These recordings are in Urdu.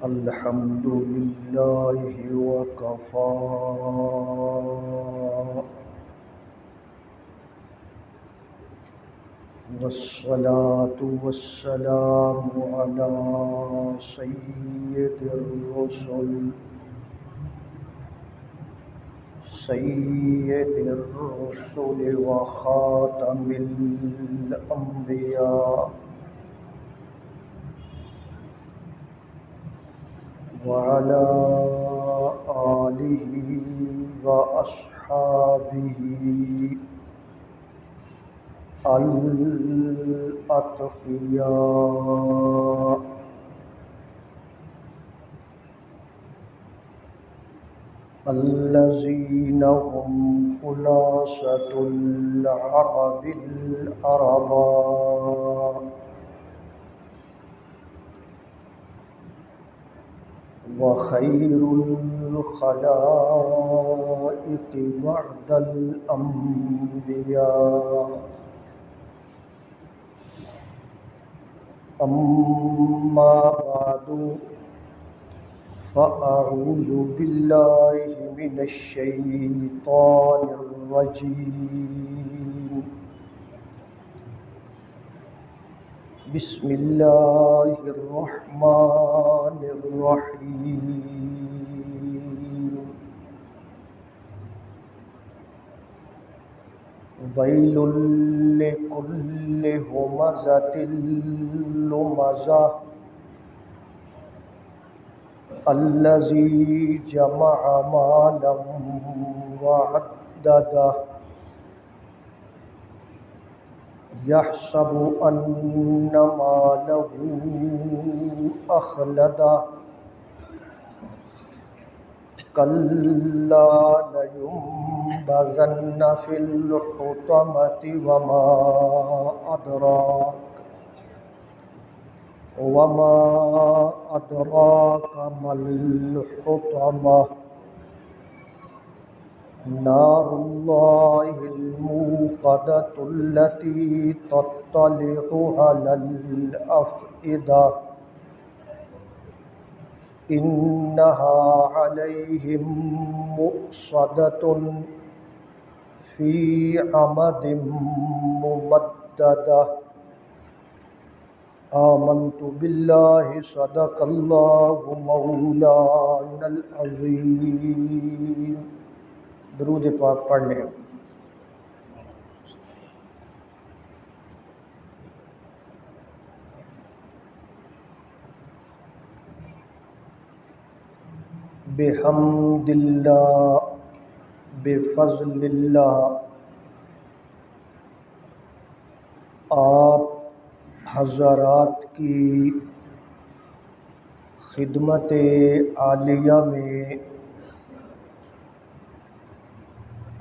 الحمد لله وكفى والصلاة والسلام على سيد الرسل وخاتم الأنبياء وعلى آله وأصحابه الأتقياء الذين هم خلاصة العرب العرباء وخير الخلائق بعد الأنبياء. أما بعد فأعوذ بالله من الشيطان الرجيم. بسم الله الرحمن الرحيم. ويل لكل همزة لمزة الذي جمع مالا وعدده يحسب أن ماله أخلده كلا لينبذن في الحطمة وما أدراك ما الحطمة نار الله الموقدة التي تطلع على الأفئدة إنها عليهم مؤصدة في عمد ممددة. آمنت بالله صدق الله مولانا العظيم. درود پاک پڑھ لیں. بحمد اللہ بفضل اللہ. آپ حضرات کی خدمت عالیہ میں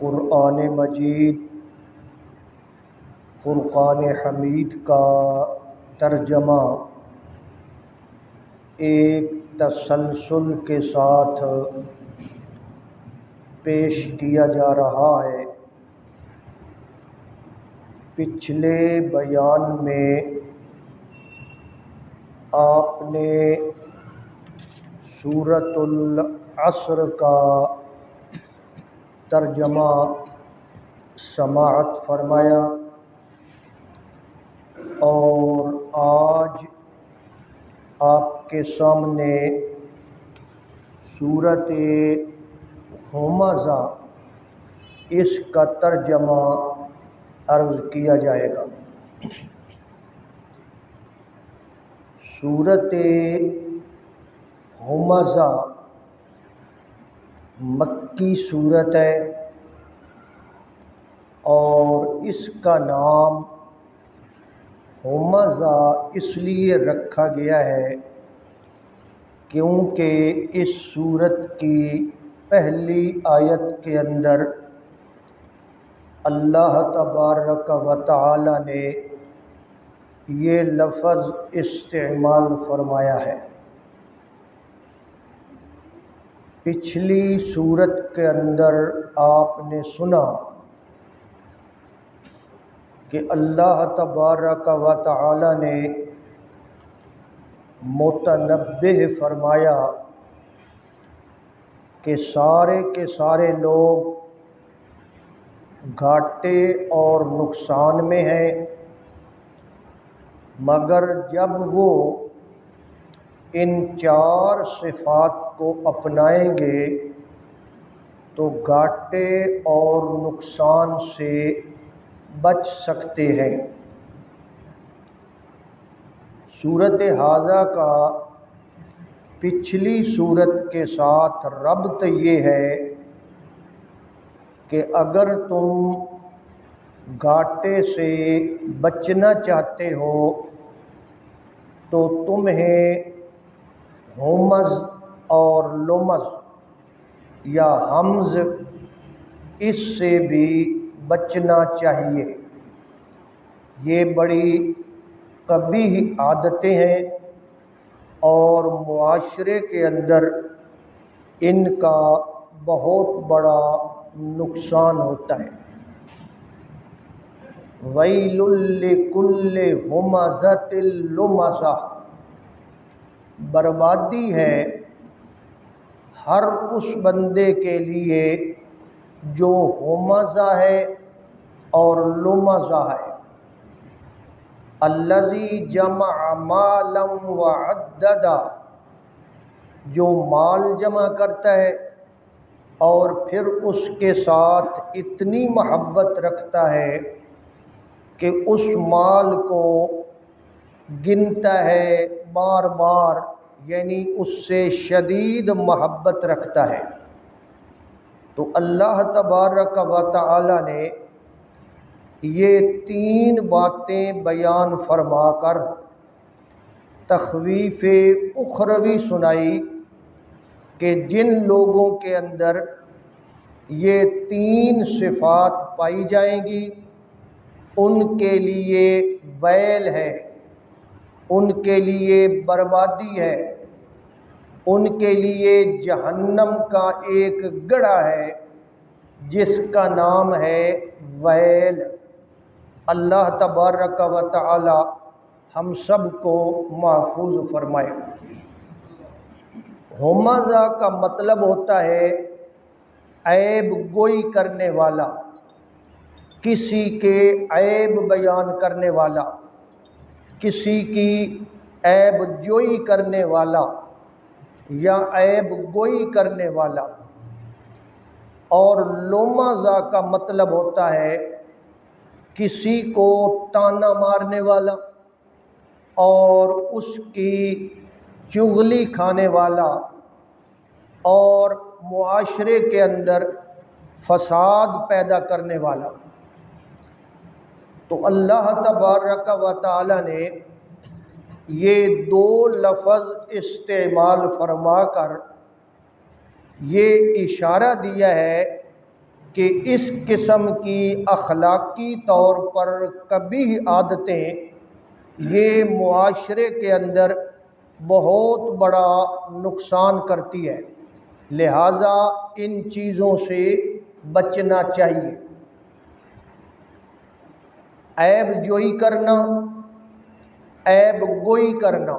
قرآن مجید فرقان حمید کا ترجمہ ایک تسلسل کے ساتھ پیش کیا جا رہا ہے. پچھلے بیان میں آپ نے سورۃ العصر کا ترجمہ سماعت فرمایا اور آج آپ کے سامنے سورۃ ہمزہ اس کا ترجمہ عرض کیا جائے گا. سورۃ ہمزہ مکی سورت ہے اور اس کا نام ہمزہ اس لیے رکھا گیا ہے کیونکہ اس سورت کی پہلی آیت کے اندر اللہ تبارک و تعالی نے یہ لفظ استعمال فرمایا ہے. پچھلی سورت کے اندر آپ نے سنا کہ اللہ تبارک و تعالی نے متنبہ فرمایا کہ سارے کے سارے لوگ گھاٹے اور نقصان میں ہیں، مگر جب وہ ان 4 صفات کو اپنائیں گے تو گھاٹے اور نقصان سے بچ سکتے ہیں۔ صورت حاضہ کا پچھلی صورت کے ساتھ ربط یہ ہے کہ اگر تم گھاٹے سے بچنا چاہتے ہو تو تمہیں ہمز اور لمز یا حمز اس سے بھی بچنا چاہیے۔ یہ بڑی قبیح عادتیں ہیں اور معاشرے کے اندر ان کا بہت بڑا نقصان ہوتا ہے۔ وَيْلٌ لِكُلِّ ہُمَزَةٍ لُمَزَةٍ، بربادی ہے ہر اس بندے کے لیے جو ہمزہ ہے اور لمزہ ہے۔ الذی جمع مالا وعددا، جو مال جمع کرتا ہے اور پھر اس کے ساتھ اتنی محبت رکھتا ہے کہ اس مال کو گنتا ہے بار بار، یعنی اس سے شدید محبت رکھتا ہے۔ تو اللہ تبارک و تعالی نے یہ 3 باتیں بیان فرما کر تخویف اخروی سنائی کہ جن لوگوں کے اندر یہ 3 صفات پائی جائیں گی ان کے لیے ویل ہے، ان کے لیے بربادی ہے، ان کے لیے جہنم کا ایک گڑھا ہے جس کا نام ہے ویل۔ اللہ تبارک و تعالی ہم سب کو محفوظ فرمائے۔ ہمزہ کا مطلب ہوتا ہے عیب گوئی کرنے والا، کسی کے عیب بیان کرنے والا، کسی کی عیب جوئی کرنے والا یا عیب گوئی کرنے والا۔ اور لمزہ کا مطلب ہوتا ہے کسی کو طعنہ مارنے والا اور اس کی چغلی کھانے والا اور معاشرے کے اندر فساد پیدا کرنے والا۔ تو اللہ تبارک و تعالی نے یہ 2 لفظ استعمال فرما کر یہ اشارہ دیا ہے کہ اس قسم کی اخلاقی طور پر قبیح عادتیں یہ معاشرے کے اندر بہت بڑا نقصان کرتی ہے، لہٰذا ان چیزوں سے بچنا چاہیے۔ عیب جوئی کرنا، عیب گوئی کرنا،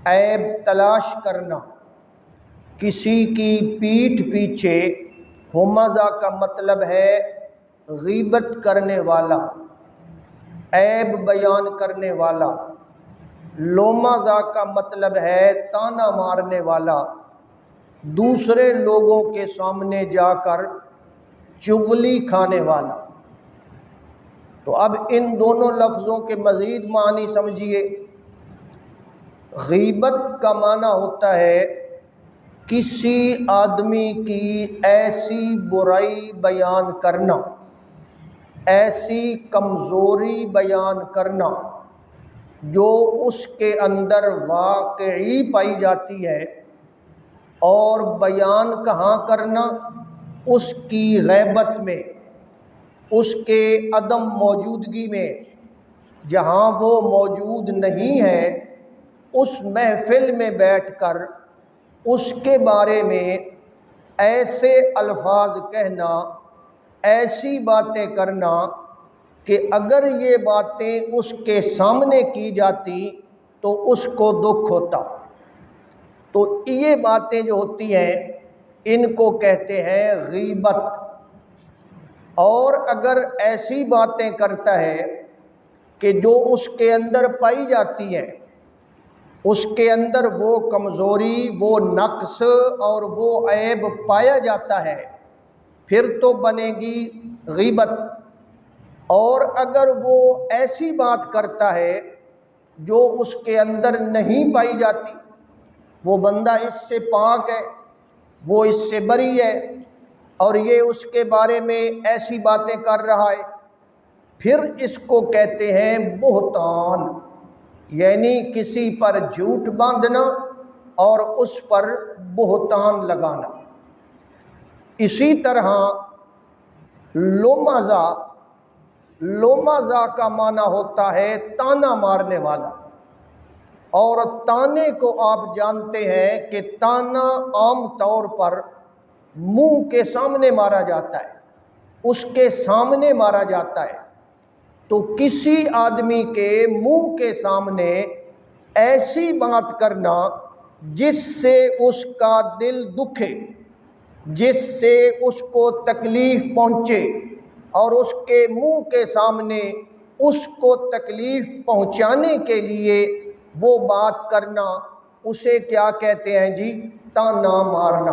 عیب تلاش کرنا، کسی کی پیٹھ پیچھے، ہمزہ کا مطلب ہے غیبت کرنے والا، عیب بیان کرنے والا، لمزہ کا مطلب ہے طعنہ مارنے والا، دوسرے لوگوں کے سامنے جا کر چغلی کھانے والا۔ تو اب ان دونوں لفظوں کے مزید معنی سمجھیے۔ غیبت کا معنی ہوتا ہے کسی آدمی کی ایسی برائی بیان کرنا، ایسی کمزوری بیان کرنا جو اس کے اندر واقعی پائی جاتی ہے، اور بیان کہاں کرنا؟ اس کی غیبت میں، اس کے عدم موجودگی میں، جہاں وہ موجود نہیں ہے اس محفل میں بیٹھ کر اس کے بارے میں ایسے الفاظ کہنا، ایسی باتیں کرنا کہ اگر یہ باتیں اس کے سامنے کی جاتی تو اس کو دکھ ہوتا۔ تو یہ باتیں جو ہوتی ہیں ان کو کہتے ہیں غیبت۔ اور اگر ایسی باتیں کرتا ہے کہ جو اس کے اندر پائی جاتی ہیں، اس کے اندر وہ کمزوری، وہ نقص اور وہ عیب پایا جاتا ہے، پھر تو بنے گی غیبت۔ اور اگر وہ ایسی بات کرتا ہے جو اس کے اندر نہیں پائی جاتی، وہ بندہ اس سے پاک ہے، وہ اس سے بری ہے، اور یہ اس کے بارے میں ایسی باتیں کر رہا ہے، پھر اس کو کہتے ہیں بہتان، یعنی کسی پر جھوٹ باندھنا اور اس پر بہتان لگانا۔ اسی طرح لومازہ، لومازہ کا معنی ہوتا ہے تانا مارنے والا، اور تانے کو آپ جانتے ہیں کہ تانا عام طور پر منہ کے سامنے مارا جاتا ہے، اس کے سامنے مارا جاتا ہے۔ تو کسی آدمی کے منہ کے سامنے ایسی بات کرنا جس سے اس کا دل دکھے، جس سے اس کو تکلیف پہنچے، اور اس کے منہ کے سامنے اس کو تکلیف پہنچانے کے لیے وہ بات کرنا، اسے کیا کہتے ہیں جی؟ تانا مارنا۔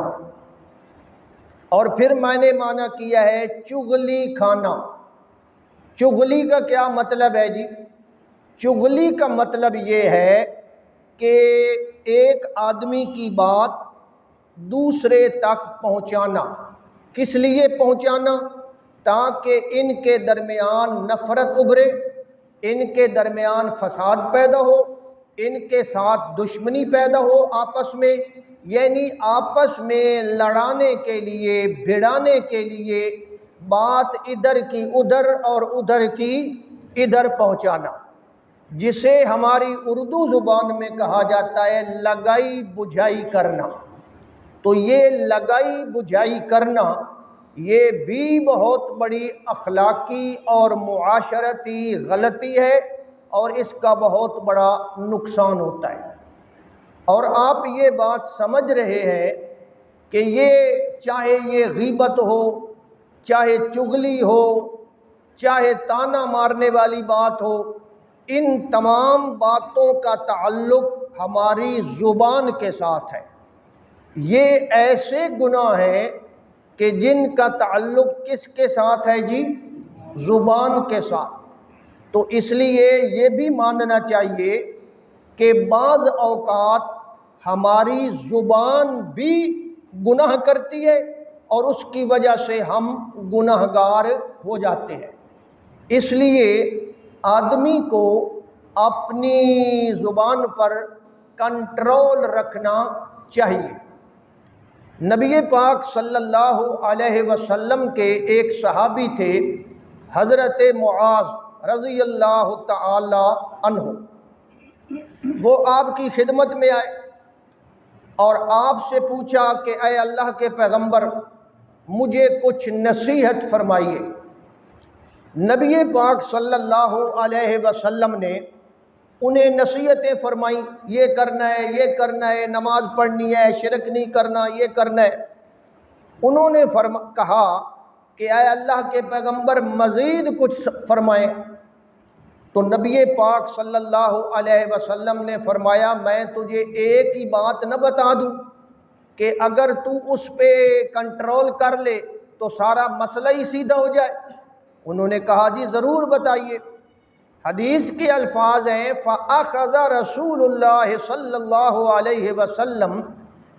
اور پھر میں نے معنی کیا ہے چغلی کھانا۔ چغلی کا کیا مطلب ہے جی؟ چغلی کا مطلب یہ ہے کہ ایک آدمی کی بات دوسرے تک پہنچانا۔ کس لیے پہنچانا؟ تاکہ ان کے درمیان نفرت ابھرے، ان کے درمیان فساد پیدا ہو، ان کے ساتھ دشمنی پیدا ہو آپس میں، یعنی آپس میں لڑانے کے لیے، بھڑانے کے لیے بات ادھر کی ادھر اور ادھر کی ادھر پہنچانا، جسے ہماری اردو زبان میں کہا جاتا ہے لگائی بجھائی کرنا۔ تو یہ لگائی بجھائی کرنا یہ بھی بہت بڑی اخلاقی اور معاشرتی غلطی ہے، اور اس کا بہت بڑا نقصان ہوتا ہے۔ اور آپ یہ بات سمجھ رہے ہیں کہ یہ چاہے یہ غیبت ہو، چاہے چغلی ہو، چاہے تانا مارنے والی بات ہو، ان تمام باتوں کا تعلق ہماری زبان کے ساتھ ہے۔ یہ ایسے گناہ ہیں کہ جن کا تعلق کس کے ساتھ ہے جی؟ زبان کے ساتھ۔ تو اس لیے یہ بھی ماننا چاہیے کہ بعض اوقات ہماری زبان بھی گناہ کرتی ہے، اور اس کی وجہ سے ہم گناہگار ہو جاتے ہیں۔ اس لیے آدمی کو اپنی زبان پر کنٹرول رکھنا چاہیے۔ نبی پاک صلی اللہ علیہ وسلم کے ایک صحابی تھے، حضرت معاذ رضی اللہ تعالی عنہ۔ وہ آپ کی خدمت میں آئے اور آپ سے پوچھا کہ اے اللہ کے پیغمبر، مجھے کچھ نصیحت فرمائیے۔ نبی پاک صلی اللہ علیہ وسلم نے انہیں نصیحتیں فرمائیں، یہ کرنا ہے، یہ کرنا ہے، نماز پڑھنی ہے، شرک نہیں کرنا، یہ کرنا ہے۔ انہوں نے کہا کہ اے اللہ کے پیغمبر مزید کچھ فرمائیں۔ تو نبی پاک صلی اللہ علیہ وسلم نے فرمایا میں تجھے ایک ہی بات نہ بتا دوں کہ اگر تو اس پہ کنٹرول کر لے تو سارا مسئلہ ہی سیدھا ہو جائے؟ انہوں نے کہا جی ضرور بتائیے۔ حدیث کے الفاظ ہیں فَأَخَذَ رَسُولُ اللَّهِ صلی اللہ علیہ وسلم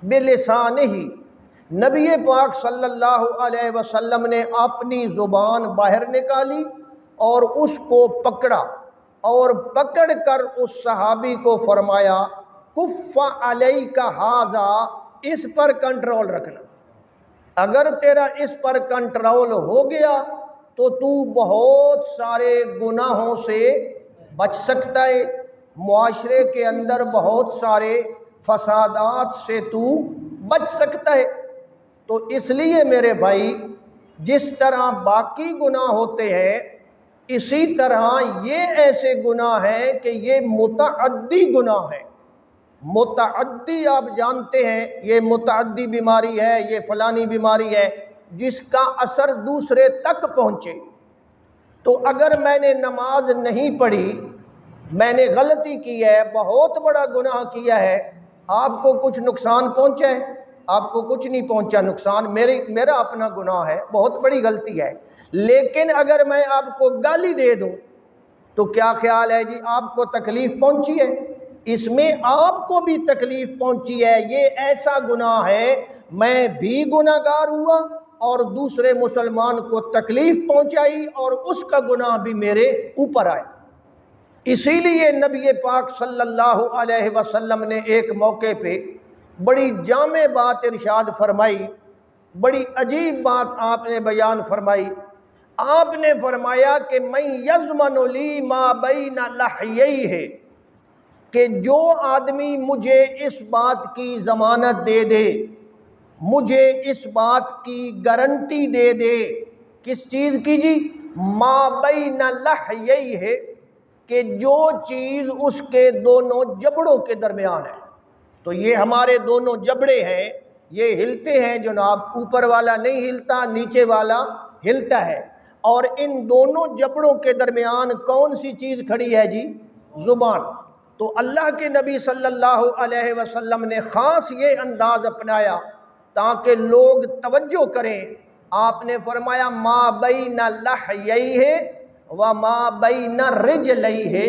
بِلِسَانِهِ، نبی پاک صلی اللہ علیہ وسلم نے اپنی زبان باہر نکالی اور اس کو پکڑا، اور پکڑ کر اس صحابی کو فرمایا کف علیک ھذا، اس پر کنٹرول رکھنا۔ اگر تیرا اس پر کنٹرول ہو گیا تو تو بہت سارے گناہوں سے بچ سکتا ہے، معاشرے کے اندر بہت سارے فسادات سے تو بچ سکتا ہے۔ تو اس لیے میرے بھائی، جس طرح باقی گناہ ہوتے ہیں اسی طرح یہ ایسے گناہ ہیں کہ یہ متعدی گناہ ہیں۔ متعدی آپ جانتے ہیں یہ متعدی بیماری ہے، یہ فلانی بیماری ہے جس کا اثر دوسرے تک پہنچے۔ تو اگر میں نے نماز نہیں پڑھی، میں نے غلطی کی ہے، بہت بڑا گناہ کیا ہے، آپ کو کچھ نقصان پہنچا ہے؟ آپ کو کچھ نہیں پہنچا نقصان، میرا اپنا گناہ ہے، بہت بڑی غلطی ہے۔ لیکن اگر میں آپ کو گالی دے دوں تو کیا خیال ہے جی؟ آپ کو تکلیف پہنچی ہے، اس میں آپ کو بھی تکلیف پہنچی ہے، یہ ایسا گناہ ہے، میں بھی گناہ گار ہوا اور دوسرے مسلمان کو تکلیف پہنچائی اور اس کا گناہ بھی میرے اوپر آیا۔ اسی لیے نبی پاک صلی اللہ علیہ وسلم نے ایک موقع پہ بڑی جامع بات ارشاد فرمائی، بڑی عجیب بات آپ نے بیان فرمائی۔ آپ نے فرمایا کہ میں یضمن لی ما بین لحییہ، کہ جو آدمی مجھے اس بات کی ضمانت دے دے، مجھے اس بات کی گارنٹی دے دے، کس چیز کی جی؟ ما بین لحییہ، کہ جو چیز اس کے دونوں جبڑوں کے درمیان ہے۔ تو یہ ہمارے دونوں جبڑے ہیں، یہ ہلتے ہیں جناب، اوپر والا نہیں ہلتا، نیچے والا ہلتا ہے، اور ان دونوں جبڑوں کے درمیان کون سی چیز کھڑی ہے جی؟ زبان۔ تو اللہ کے نبی صلی اللہ علیہ وسلم نے خاص یہ انداز اپنایا تاکہ لوگ توجہ کریں۔ آپ نے فرمایا ما بین لحییہ وما بین رجلیہ،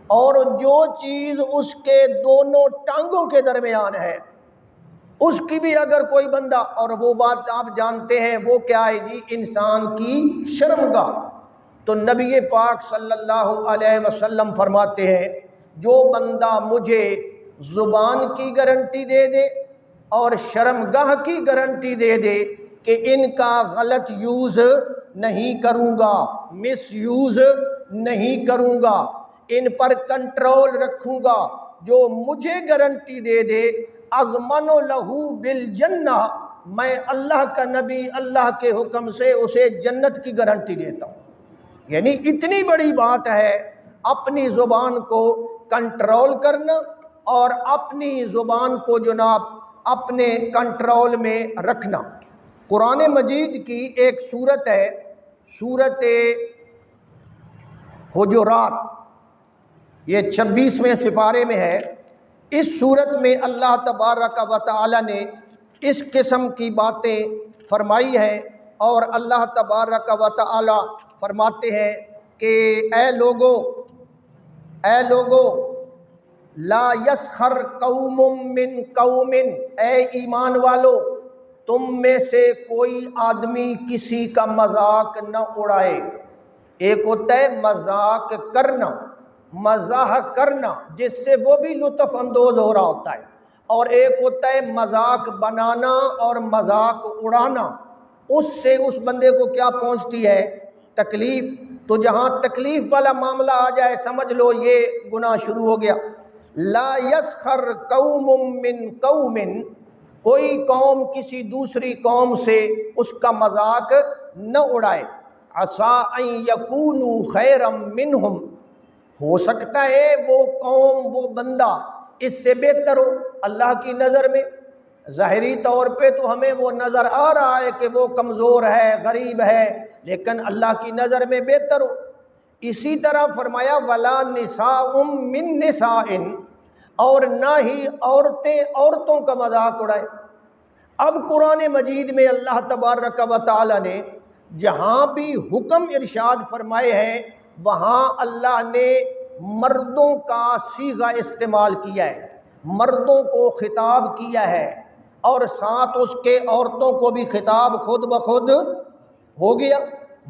اور جو چیز اس کے دونوں ٹانگوں کے درمیان ہے اس کی بھی اگر کوئی بندہ، اور وہ بات آپ جانتے ہیں وہ کیا ہے جی؟ انسان کی شرمگاہ۔ تو نبی پاک صلی اللہ علیہ وسلم فرماتے ہیں جو بندہ مجھے زبان کی گارنٹی دے دے اور شرمگاہ کی گارنٹی دے دے کہ ان کا غلط یوز نہیں کروں گا، مس یوز نہیں کروں گا، ان پر کنٹرول رکھوں گا، جو مجھے گارنٹی دے دے، اضمن لہو بالجنہ، میں اللہ کا نبی اللہ کے حکم سے اسے جنت کی گارنٹی دیتا ہوں۔ یعنی اتنی بڑی بات ہے اپنی زبان کو کنٹرول کرنا اور اپنی زبان کو جناب اپنے کنٹرول میں رکھنا۔ قرآن مجید کی ایک سورت ہے، سورت حجرات، یہ 26ویں سپارے میں ہے۔ اس سورت میں اللہ تبارک و تعالی نے اس قسم کی باتیں فرمائی ہیں، اور اللہ تبارک و تعالی فرماتے ہیں کہ اے لوگو لا یسخر قوم من قوم، اے ایمان والو تم میں سے کوئی آدمی کسی کا مذاق نہ اڑائے۔ ایک ہوتا ہے مذاق کرنا، مزاح کرنا جس سے وہ بھی لطف اندوز ہو رہا ہوتا ہے، اور ایک ہوتا ہے مذاق بنانا اور مذاق اڑانا، اس سے اس بندے کو کیا پہنچتی ہے؟ تکلیف۔ تو جہاں تکلیف والا معاملہ آ جائے سمجھ لو یہ گناہ شروع ہو گیا۔ لا یسخر قوم من قوم، کوئی قوم کسی دوسری قوم سے اس کا مذاق نہ اڑائے۔ عسیٰ ان یکونوا خیرا منہم، ہو سکتا ہے وہ قوم، وہ بندہ اس سے بہتر ہو اللہ کی نظر میں۔ ظاہری طور پہ تو ہمیں وہ نظر آ رہا ہے کہ وہ کمزور ہے، غریب ہے، لیکن اللہ کی نظر میں بہتر ہو۔ اسی طرح فرمایا ولا نساء من نساء، اور نہ ہی عورتیں عورتوں کا مذاق اڑائیں۔ اب قرآن مجید میں اللہ تبارک و تعالی نے جہاں بھی حکم ارشاد فرمائے ہیں وہاں اللہ نے مردوں کا صیغہ استعمال کیا ہے، مردوں کو خطاب کیا ہے، اور ساتھ اس کے عورتوں کو بھی خطاب خود بخود ہو گیا۔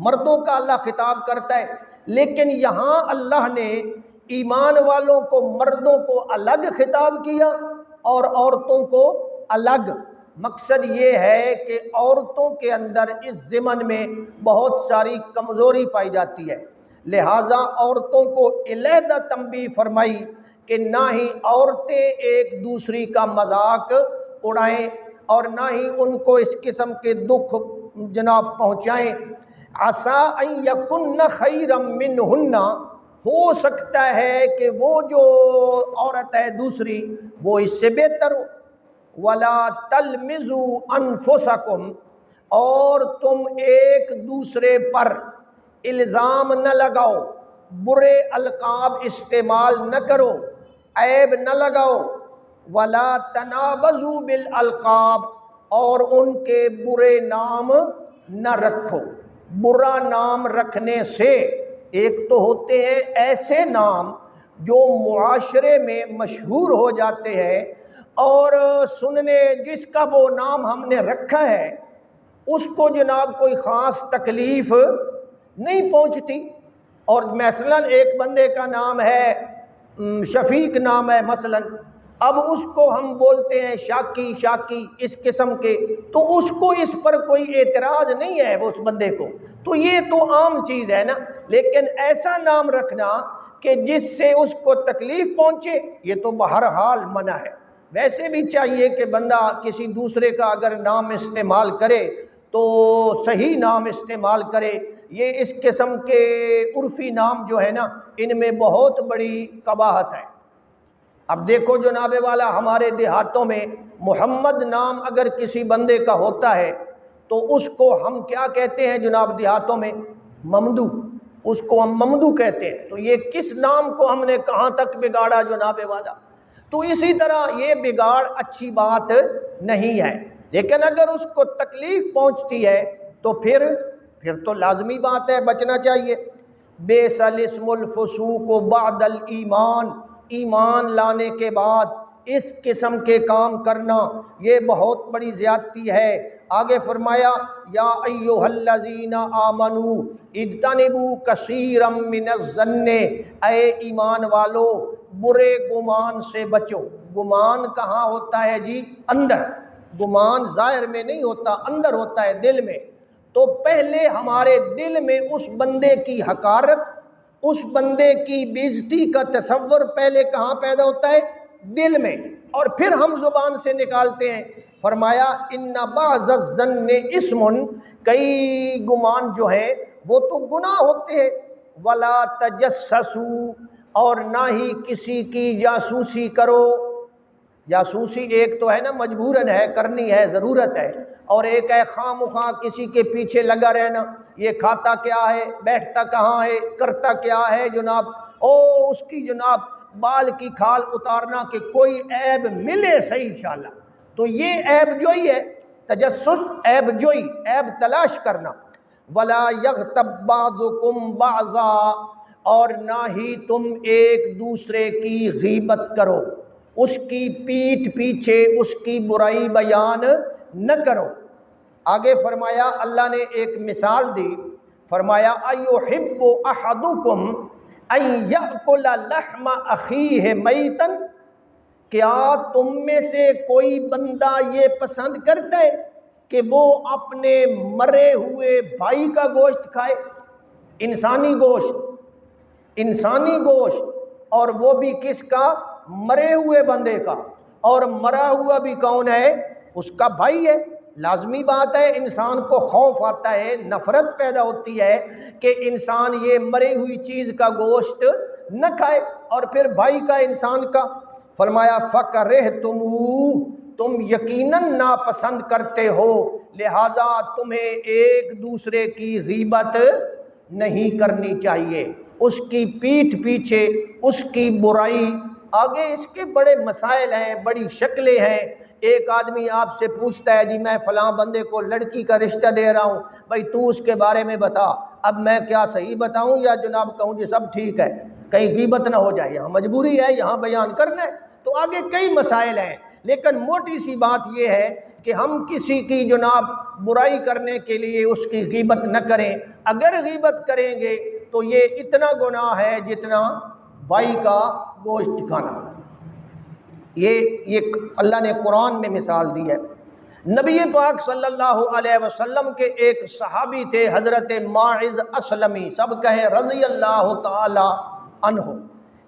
مردوں کا اللہ خطاب کرتا ہے، لیکن یہاں اللہ نے ایمان والوں کو، مردوں کو الگ خطاب کیا اور عورتوں کو الگ۔ مقصد یہ ہے کہ عورتوں کے اندر اس ضمن میں بہت ساری کمزوری پائی جاتی ہے، لہٰذا عورتوں کو علیحدہ تنبیہ فرمائی کہ نہ ہی عورتیں ایک دوسری کا مذاق اڑائیں اور نہ ہی ان کو اس قسم کے دکھ جناب پہنچائیں۔ عسا ان یکن خیرا منہن، ہو سکتا ہے کہ وہ جو عورت ہے دوسری وہ اس سے بہتر ہو۔ ولا تلمزوا انفسکم، اور تم ایک دوسرے پر الزام نہ لگاؤ، برے القاب استعمال نہ کرو، عیب نہ لگاؤ۔ ولا تنابزوا بالالقاب، اور ان کے برے نام نہ رکھو۔ برا نام رکھنے سے، ایک تو ہوتے ہیں ایسے نام جو معاشرے میں مشہور ہو جاتے ہیں اور سننے جس کا وہ نام ہم نے رکھا ہے اس کو جناب کوئی خاص تکلیف نہیں پہنچتی، اور مثلا ایک بندے کا نام ہے شفیق نام ہے مثلا، اب اس کو ہم بولتے ہیں شاکی شاکی اس قسم کے، تو اس کو اس پر کوئی اعتراض نہیں ہے اس بندے کو، تو یہ تو عام چیز ہے نا۔ لیکن ایسا نام رکھنا کہ جس سے اس کو تکلیف پہنچے، یہ تو بہرحال منع ہے۔ ویسے بھی چاہیے کہ بندہ کسی دوسرے کا اگر نام استعمال کرے تو صحیح نام استعمال کرے۔ یہ اس قسم کے عرفی نام جو ہے نا ان میں بہت بڑی قباحت ہے۔ اب دیکھو جناب والا، ہمارے دیہاتوں میں محمد نام اگر کسی بندے کا ہوتا ہے تو اس کو ہم کیا کہتے ہیں جناب دیہاتوں میں؟ ممدو، اس کو ہم ممدو کہتے ہیں۔ تو یہ کس نام کو ہم نے کہاں تک بگاڑا جناب والا؟ تو اسی طرح یہ بگاڑ اچھی بات نہیں ہے، لیکن اگر اس کو تکلیف پہنچتی ہے تو پھر تو لازمی بات ہے بچنا چاہیے۔ بئس الاسم الفسوق بعد الایمان، ایمان لانے کے بعد اس قسم کے کام کرنا یہ بہت بڑی زیادتی ہے۔ آگے فرمایا یا ایھا الذین آمنوا اجتنبوا کثیرا من الظن، اے ایمان والو برے گمان سے بچو۔ گمان کہاں ہوتا ہے جی؟ اندر۔ گمان ظاہر میں نہیں ہوتا، اندر ہوتا ہے، دل میں۔ تو پہلے ہمارے دل میں اس بندے کی حقارت، اس بندے کی بے عزتی کا تصور پہلے کہاں پیدا ہوتا ہے؟ دل میں، اور پھر ہم زبان سے نکالتے ہیں۔ فرمایا ان بعض الظن اسم، کئی گمان جو ہیں وہ تو گناہ ہوتے ہیں۔ ولا تجسسوا، اور نہ ہی کسی کی جاسوسی کرو۔ جاسوسی ایک تو ہے نا مجبوراً ہے، کرنی ہے، ضرورت ہے، اور ایک ہے خواہ مخواہ کسی کے پیچھے لگا رہنا، یہ کھاتا کیا ہے، بیٹھتا کہاں ہے، کرتا کیا ہے جناب، اس کی جناب بال کی کھال اتارنا کہ کوئی عیب ملے صحیح انشاءاللہ۔ تو یہ عیب جوئی ہے، تجسس عیب جوئی، عیب تلاش کرنا۔ ولا یغتب بعضکم بعضا، اور نہ ہی تم ایک دوسرے کی غیبت کرو، اس کی پیٹھ پیچھے اس کی برائی بیان نہ کرو۔ آگے فرمایا اللہ نے ایک مثال دی، فرمایا ایحب احدکم ان یأکل لحم اخیہ میتا، کیا تم میں سے کوئی بندہ یہ پسند کرتا ہے کہ وہ اپنے مرے ہوئے بھائی کا گوشت کھائے؟ انسانی گوشت، انسانی گوشت، اور وہ بھی کس کا؟ مرے ہوئے بندے کا، اور مرا ہوا بھی کون ہے؟ اس کا بھائی ہے۔ لازمی بات ہے، انسان کو خوف آتا ہے، نفرت پیدا ہوتی ہے کہ انسان یہ مری ہوئی چیز کا گوشت نہ کھائے، اور پھر بھائی کا، انسان کا۔ فرمایا فَكَرِهْتُمُوهُ، تم یقیناً ناپسند کرتے ہو، لہذا تمہیں ایک دوسرے کی غیبت نہیں کرنی چاہیے، اس کی پیٹھ پیچھے اس کی برائی۔ آگے اس کے بڑے مسائل ہیں، بڑی شکلیں ہیں۔ ایک آدمی آپ سے پوچھتا ہے جی میں فلاں بندے کو لڑکی کا رشتہ دے رہا ہوں، بھائی تو اس کے بارے میں بتا۔ اب میں کیا صحیح بتاؤں یا جناب کہوں جی سب ٹھیک ہے، کہیں غیبت نہ ہو جائے، یہاں مجبوری ہے، یہاں بیان کرنا ہے۔ تو آگے کئی مسائل ہیں، لیکن موٹی سی بات یہ ہے کہ ہم کسی کی جناب برائی کرنے کے لیے اس کی غیبت نہ کریں۔ اگر غیبت کریں گے تو یہ اتنا گناہ ہے جتنا بھائی کا گوشت کھانا۔ یہ اللہ نے قرآن میں مثال دی ہے۔ نبی پاک صلی اللہ علیہ وسلم کے ایک صحابی تھے حضرت ماعز اسلمی، سب کہیں رضی اللہ تعالی عنہ۔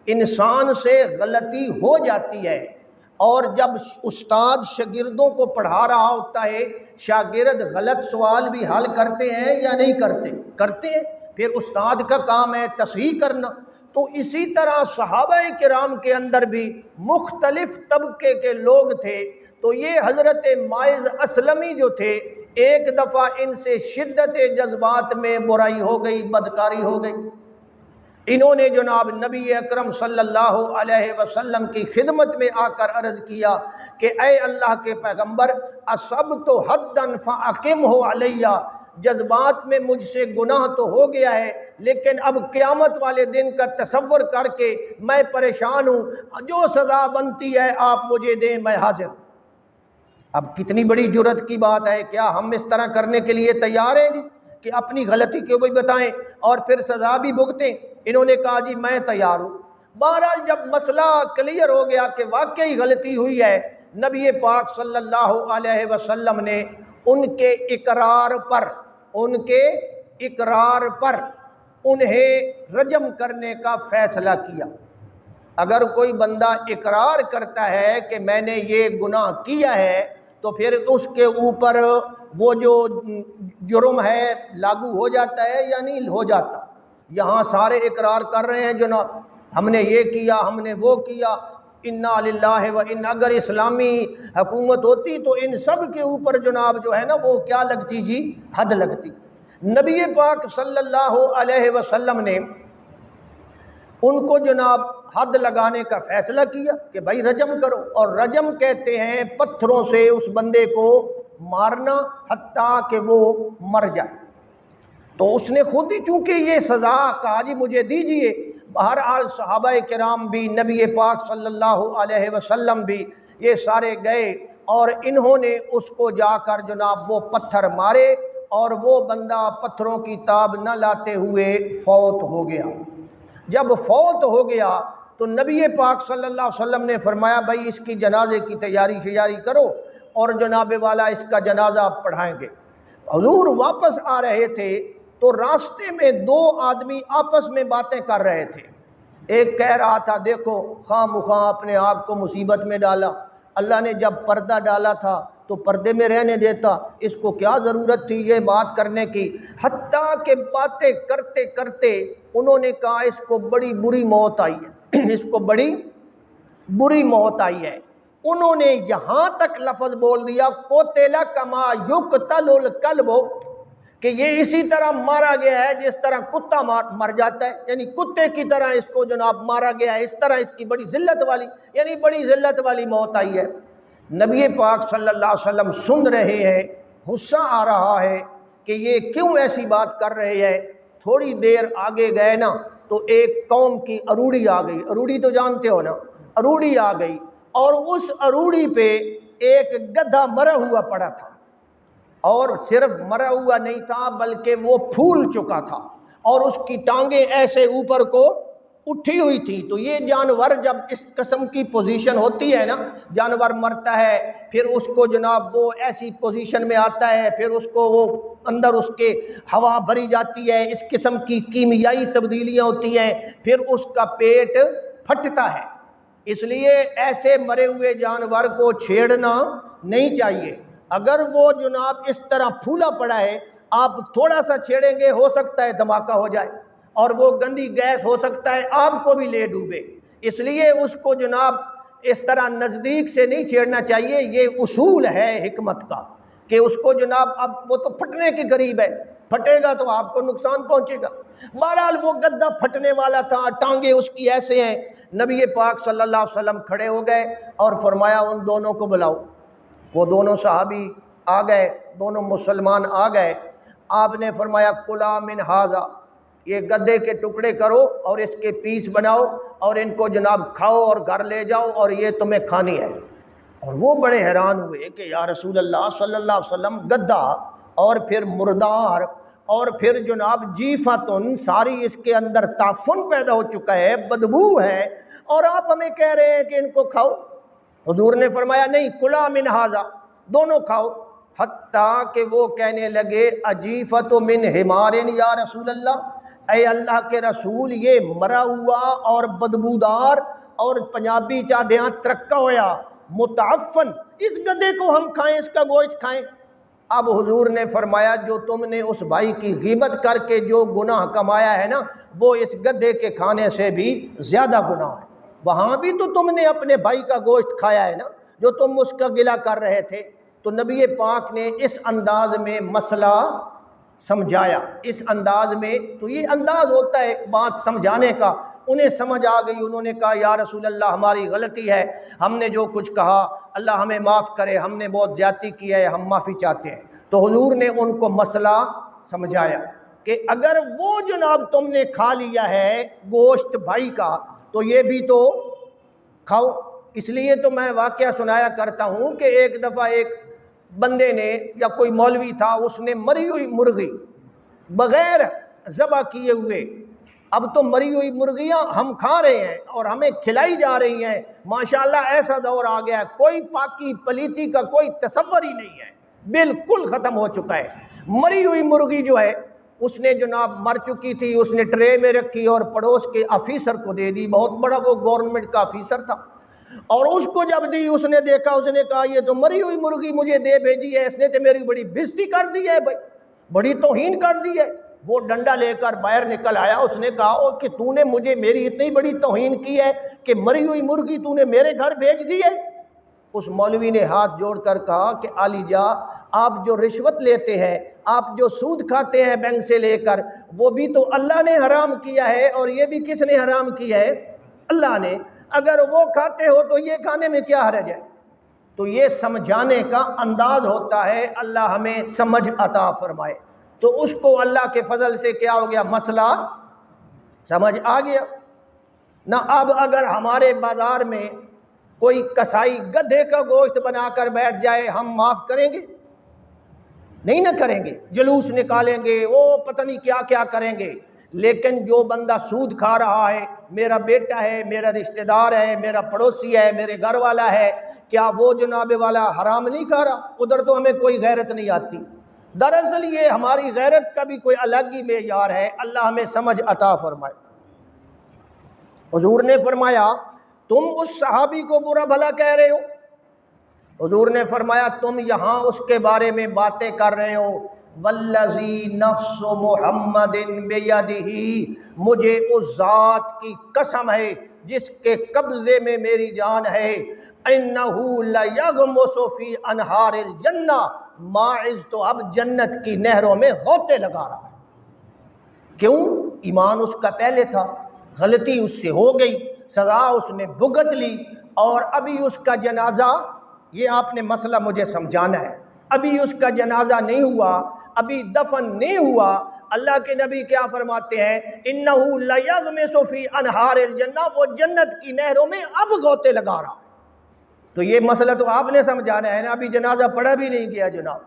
انسان سے غلطی ہو جاتی ہے، اور جب استاد شاگردوں کو پڑھا رہا ہوتا ہے، شاگرد غلط سوال بھی حل کرتے ہیں یا نہیں کرتے؟ کرتے ہیں، پھر استاد کا کام ہے تصحیح کرنا۔ تو اسی طرح صحابہ کرام کے اندر بھی مختلف طبقے کے لوگ تھے۔ تو یہ حضرت ماعز اسلمی جو تھے، ایک دفعہ ان سے شدت جذبات میں برائی ہو گئی، بدکاری ہو گئی۔ انہوں نے جناب نبی اکرم صلی اللہ علیہ وسلم کی خدمت میں آ کر عرض کیا کہ اے اللہ کے پیغمبر، اصبت حدا فاقمہ علیہ، جذبات میں مجھ سے گناہ تو ہو گیا ہے، لیکن اب قیامت والے دن کا تصور کر کے میں پریشان ہوں، جو سزا بنتی ہے آپ مجھے دیں، میں حاضر ہوں۔ اب کتنی بڑی جرت کی بات ہے، کیا ہم اس طرح کرنے کے لیے تیار ہیں جی کہ اپنی غلطی کو بھی بتائیں اور پھر سزا بھی بھگتیں؟ انہوں نے کہا جی میں تیار ہوں۔ بہرحال جب مسئلہ کلیئر ہو گیا کہ واقعی غلطی ہوئی ہے، نبی پاک صلی اللہ علیہ وسلم نے ان کے اقرار پر انہیں رجم کرنے کا فیصلہ کیا۔ اگر کوئی بندہ اقرار کرتا ہے کہ میں نے یہ گناہ کیا ہے تو پھر اس کے اوپر وہ جو جرم ہے لاگو ہو جاتا ہے یا نہیں ہو جاتا؟ یہاں سارے اقرار کر رہے ہیں جناب ہم نے یہ کیا، ہم نے وہ کیا، انا للہ و انا، اگر اسلامی حکومت ہوتی تو ان سب کے اوپر جناب جو ہے نا وہ کیا لگتی جی؟ حد لگتی۔ نبی پاک صلی اللہ علیہ وسلم نے ان کو جناب حد لگانے کا فیصلہ کیا کہ بھائی رجم کرو، اور رجم کہتے ہیں پتھروں سے اس بندے کو مارنا حتیٰ کہ وہ مر جائے۔ تو اس نے خود ہی چونکہ یہ سزا کہا جی مجھے دیجئے۔ بہرحال صحابہ کرام بھی، نبی پاک صلی اللہ علیہ وسلم بھی، یہ سارے گئے اور انہوں نے اس کو جا کر جناب وہ پتھر مارے، اور وہ بندہ پتھروں کی تاب نہ لاتے ہوئے فوت ہو گیا۔ جب فوت ہو گیا تو نبی پاک صلی اللہ علیہ وسلم نے فرمایا بھائی اس کی جنازے کی تیاری کرو اور جناب والا اس کا جنازہ پڑھائیں گے۔ حضور واپس آ رہے تھے تو راستے میں دو آدمی آپس میں باتیں کر رہے تھے۔ ایک کہہ رہا تھا دیکھو خواہ مخواہ اپنے آپ کو مصیبت میں ڈالا، اللہ نے جب پردہ ڈالا تھا تو پردے میں رہنے دیتا، اس کو کیا ضرورت تھی یہ بات کرنے کی؟ حتیٰ کہ باتیں کرتے کرتے انہوں نے کہا اس کو بڑی بری موت آئی ہے، اس کو بڑی بری موت آئی ہے۔ انہوں نے یہاں تک لفظ بول دیا قتل کما یقتل الکلب، کہ یہ اسی طرح مارا گیا ہے جس طرح کتا مر جاتا ہے، یعنی کتے کی طرح اس کو جناب مارا گیا ہے، اس طرح اس کی بڑی ذلت والی موت آئی ہے۔ نبی پاک صلی اللہ علیہ وسلم سن رہے ہیں، غصہ آ رہا ہے کہ یہ کیوں ایسی بات کر رہے ہیں۔ تھوڑی دیر آگے گئے نا تو ایک قوم کی اروڑی آ گئی، اروڑی تو جانتے ہو نا، اروڑی آ گئی، اور اس اروڑی پہ ایک گدھا مرا ہوا پڑا تھا، اور صرف مرا ہوا نہیں تھا بلکہ وہ پھول چکا تھا، اور اس کی ٹانگیں ایسے اوپر کو اٹھی ہوئی تھی۔ تو یہ جانور جب اس قسم کی پوزیشن ہوتی ہے نا، جانور مرتا ہے پھر اس کو جناب وہ ایسی پوزیشن میں آتا ہے، پھر اس کو وہ اندر اس کے ہوا بھری جاتی ہے، اس قسم کی کیمیائی تبدیلیاں ہوتی ہیں، پھر اس کا پیٹ پھٹتا ہے۔ اس لیے ایسے مرے ہوئے جانور کو چھیڑنا نہیں چاہیے۔ اگر وہ جناب اس طرح پھولا پڑا ہے، آپ تھوڑا سا چھیڑیں گے ہو سکتا ہے دھماکہ ہو جائے، اور وہ گندی گیس ہو سکتا ہے آپ کو بھی لے ڈوبے۔ اس لیے اس کو جناب اس طرح نزدیک سے نہیں چھیڑنا چاہیے۔ یہ اصول ہے حکمت کا کہ اس کو جناب اب وہ تو پھٹنے کے قریب ہے، پھٹے گا تو آپ کو نقصان پہنچے گا۔ بہرحال وہ گدھا پھٹنے والا تھا، ٹانگیں اس کی ایسے ہیں۔ نبی پاک صلی اللہ علیہ وسلم کھڑے ہو گئے اور فرمایا ان دونوں کو بلاؤ۔ وہ دونوں صحابی آ گئے، دونوں مسلمان آ گئے۔ آپ نے فرمایا کلا من ھذا، یہ گدھے کے ٹکڑے کرو اور اس کے پیس بناؤ اور ان کو جناب کھاؤ اور گھر لے جاؤ، اور یہ تمہیں کھانی ہے۔ اور وہ بڑے حیران ہوئے کہ یا رسول اللہ صلی اللہ علیہ وسلم، گدھا اور پھر مردار اور پھر جناب جیفتن، ساری اس کے اندر تعفن پیدا ہو چکا ہے، بدبو ہے، اور آپ ہمیں کہہ رہے ہیں کہ ان کو کھاؤ۔ حضور نے فرمایا نہیں، کلا من ھذا، دونوں کھاؤ۔ حتیٰ کہ وہ کہنے لگے اجیفت من حمار یا رسول اللہ، اے اللہ کے رسول یہ مرا ہوا اور بدبودار اور پنجابی چاہ دیاں ترکا ہویا متعفن، اس گدھے کو ہم کھائیں، اس کا گوشت کھائیں؟ اب حضور نے فرمایا جو تم نے اس بھائی کی غیبت کر کے جو گناہ کمایا ہے نا، وہ اس گدھے کے کھانے سے بھی زیادہ گناہ ہے۔ وہاں بھی تو تم نے اپنے بھائی کا گوشت کھایا ہے نا جو تم اس کا گلہ کر رہے تھے۔ تو نبی پاک نے اس انداز میں مسئلہ سمجھایا، اس انداز میں۔ تو یہ انداز ہوتا ہے بات سمجھانے کا۔ انہیں سمجھ آ گئی، انہوں نے کہا یا رسول اللہ ہماری غلطی ہے، ہم نے جو کچھ کہا اللہ ہمیں معاف کرے، ہم نے بہت زیادتی کی ہے، ہم معافی چاہتے ہیں۔ تو حضور نے ان کو مسئلہ سمجھایا کہ اگر وہ جناب تم نے کھا لیا ہے گوشت بھائی کا تو یہ بھی تو کھاؤ۔ اس لیے تو میں واقعہ سنایا کرتا ہوں کہ ایک دفعہ ایک بندے نے یا کوئی مولوی تھا، اس نے مری ہوئی مرغی بغیر ذبح کیے ہوئے، اب تو مری ہوئی مرغیاں ہم کھا رہے ہیں اور ہمیں کھلائی جا رہی ہیں، ماشاءاللہ ایسا دور آ گیا ہے، کوئی پاکی پلیتی کا کوئی تصور ہی نہیں ہے، بالکل ختم ہو چکا ہے۔ مری ہوئی مرغی جو ہے اس نے جناب مر چکی تھی، اس نے ٹرے میں رکھی اور پڑوس کے آفیسر کو دے دی، بہت بڑا وہ گورنمنٹ کا آفیسر تھا، اور اس کو جب دی اس نے دیکھا، اس نے کہا یہ تو مری ہوئی مرغی مجھے دے بھیجی ہے، اس نے تو میری بڑی بےزتی کر دی ہے، بھائی بڑی توہین کر دی ہے۔ وہ ڈنڈا لے کر باہر نکل آیا، اس نے کہا کہ تو نے مجھے میری اتنی بڑی توہین کی ہے کہ مری ہوئی مرغی تو نے میرے گھر بھیج دی ہے۔ اس مولوی نے ہاتھ جوڑ کر کہا کہ علی جا، آپ جو رشوت لیتے ہیں، آپ جو سود کھاتے ہیں بینک سے لے کر، وہ بھی تو اللہ نے حرام کیا ہے، اور یہ بھی کس نے حرام کیا ہے؟ اللہ نے۔ اگر وہ کھاتے ہو تو یہ کھانے میں کیا حرج ہے؟ تو یہ سمجھانے کا انداز ہوتا ہے، اللہ ہمیں سمجھ عطا فرمائے۔ تو اس کو اللہ کے فضل سے کیا ہو گیا، مسئلہ سمجھ آ گیا نہ۔ اب اگر ہمارے بازار میں کوئی کسائی گدھے کا گوشت بنا کر بیٹھ جائے، ہم معاف کریں گے؟ نہیں نہ کریں گے، جلوس نکالیں گے، وہ پتہ نہیں کیا کیا کریں گے۔ لیکن جو بندہ سود کھا رہا ہے، میرا بیٹا ہے، میرا رشتہ دار ہے، میرا پڑوسی ہے، میرے گھر والا ہے، کیا وہ جناب والا حرام نہیں کھا رہا؟ ادھر تو ہمیں کوئی غیرت نہیں آتی۔ دراصل یہ ہماری غیرت کا بھی کوئی الگ ہی معیار ہے، اللہ ہمیں سمجھ عطا فرمائے۔ حضور نے فرمایا تم اس صحابی کو برا بھلا کہہ رہے ہو؟ حضور نے فرمایا تم یہاں اس کے بارے میں باتیں کر رہے ہو، والذی نفس محمد بیدہ، مجھے اس ذات کی قسم ہے جس کے قبضے میں میری جان ہے، انہ لیغمس فی انہار الجنہ، ماعز تو اب جنت کی نہروں میں غوطے لگا رہا ہے۔ کیوں؟ ایمان اس کا پہلے تھا، غلطی اس سے ہو گئی، سزا اس نے بھگت لی، اور ابھی اس کا جنازہ، یہ آپ نے مسئلہ مجھے سمجھانا ہے، ابھی اس کا جنازہ نہیں ہوا، ابھی دفن نہیں ہوا۔ اللہ کے نبی کیا فرماتے ہیں؟ انہ لیغمس فی انہار الجنہ، وہ جنت کی نہروں میں اب غوطے لگا رہا ہے۔ تو یہ مسئلہ تو آپ نے سمجھانا ہے نا، ابھی جنازہ پڑھا بھی نہیں گیا جناب۔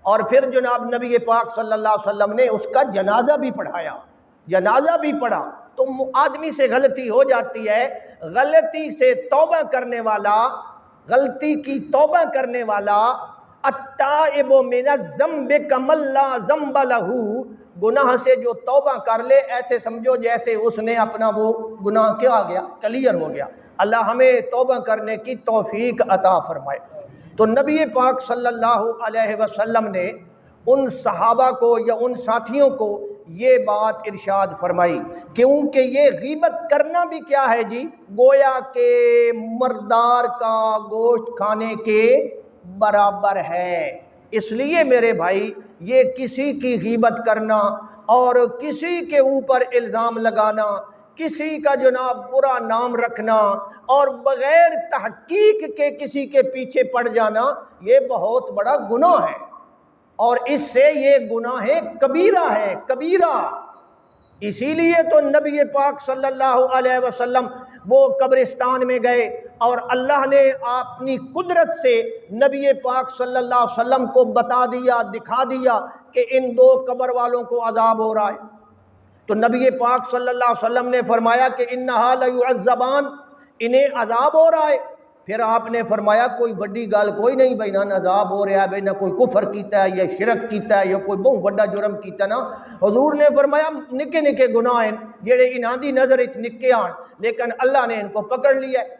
اور پھر جناب نبی پاک صلی اللہ علیہ وسلم نے اس کا جنازہ بھی پڑھایا، جنازہ بھی پڑھا۔ تو آدمی سے غلطی ہو جاتی ہے، غلطی سے توبہ کرنے والا، غلطی کی توبہ کرنے والا، التائب من الذنب کمن لا ذنب لہ، گناہ سے جو توبہ کر لے ایسے سمجھو جیسے اس نے اپنا وہ گناہ کیا گیا، کلیئر ہو گیا۔ اللہ ہمیں توبہ کرنے کی توفیق عطا فرمائے۔ تو نبی پاک صلی اللہ علیہ وسلم نے ان صحابہ کو یا ان ساتھیوں کو یہ بات ارشاد فرمائی، کیونکہ یہ غیبت کرنا بھی کیا ہے جی، گویا کہ مردار کا گوشت کھانے کے برابر ہے۔ اس لیے میرے بھائی، یہ کسی کی غیبت کرنا اور کسی کے اوپر الزام لگانا، کسی کا جناب برا نام رکھنا اور بغیر تحقیق کے کسی کے پیچھے پڑ جانا، یہ بہت بڑا گناہ ہے، اور اس سے یہ گناہ کبیرہ ہے، کبیرہ۔ اسی لیے تو نبی پاک صلی اللہ علیہ وسلم وہ قبرستان میں گئے اور اللہ نے اپنی قدرت سے نبی پاک صلی اللہ علیہ وسلم کو بتا دیا، دکھا دیا کہ ان دو قبر والوں کو عذاب ہو رہا ہے۔ تو نبی پاک صلی اللہ علیہ وسلم نے فرمایا کہ انہا لیعذبان، انہیں عذاب ہو رہا ہے۔ پھر آپ نے فرمایا کوئی بڑی گال کوئی نہیں بھائی، نہ عذاب ہو رہا ہے بھائی، نہ کوئی کفر کیتا ہے یا شرک کیتا ہے یا کوئی بہت بڑا جرم کیتا نا۔ حضور نے فرمایا نکے نکے گناہ ہیں جڑے انہاں دی نظر وچ نکے آن، لیکن اللہ نے ان کو پکڑ لیا ہے۔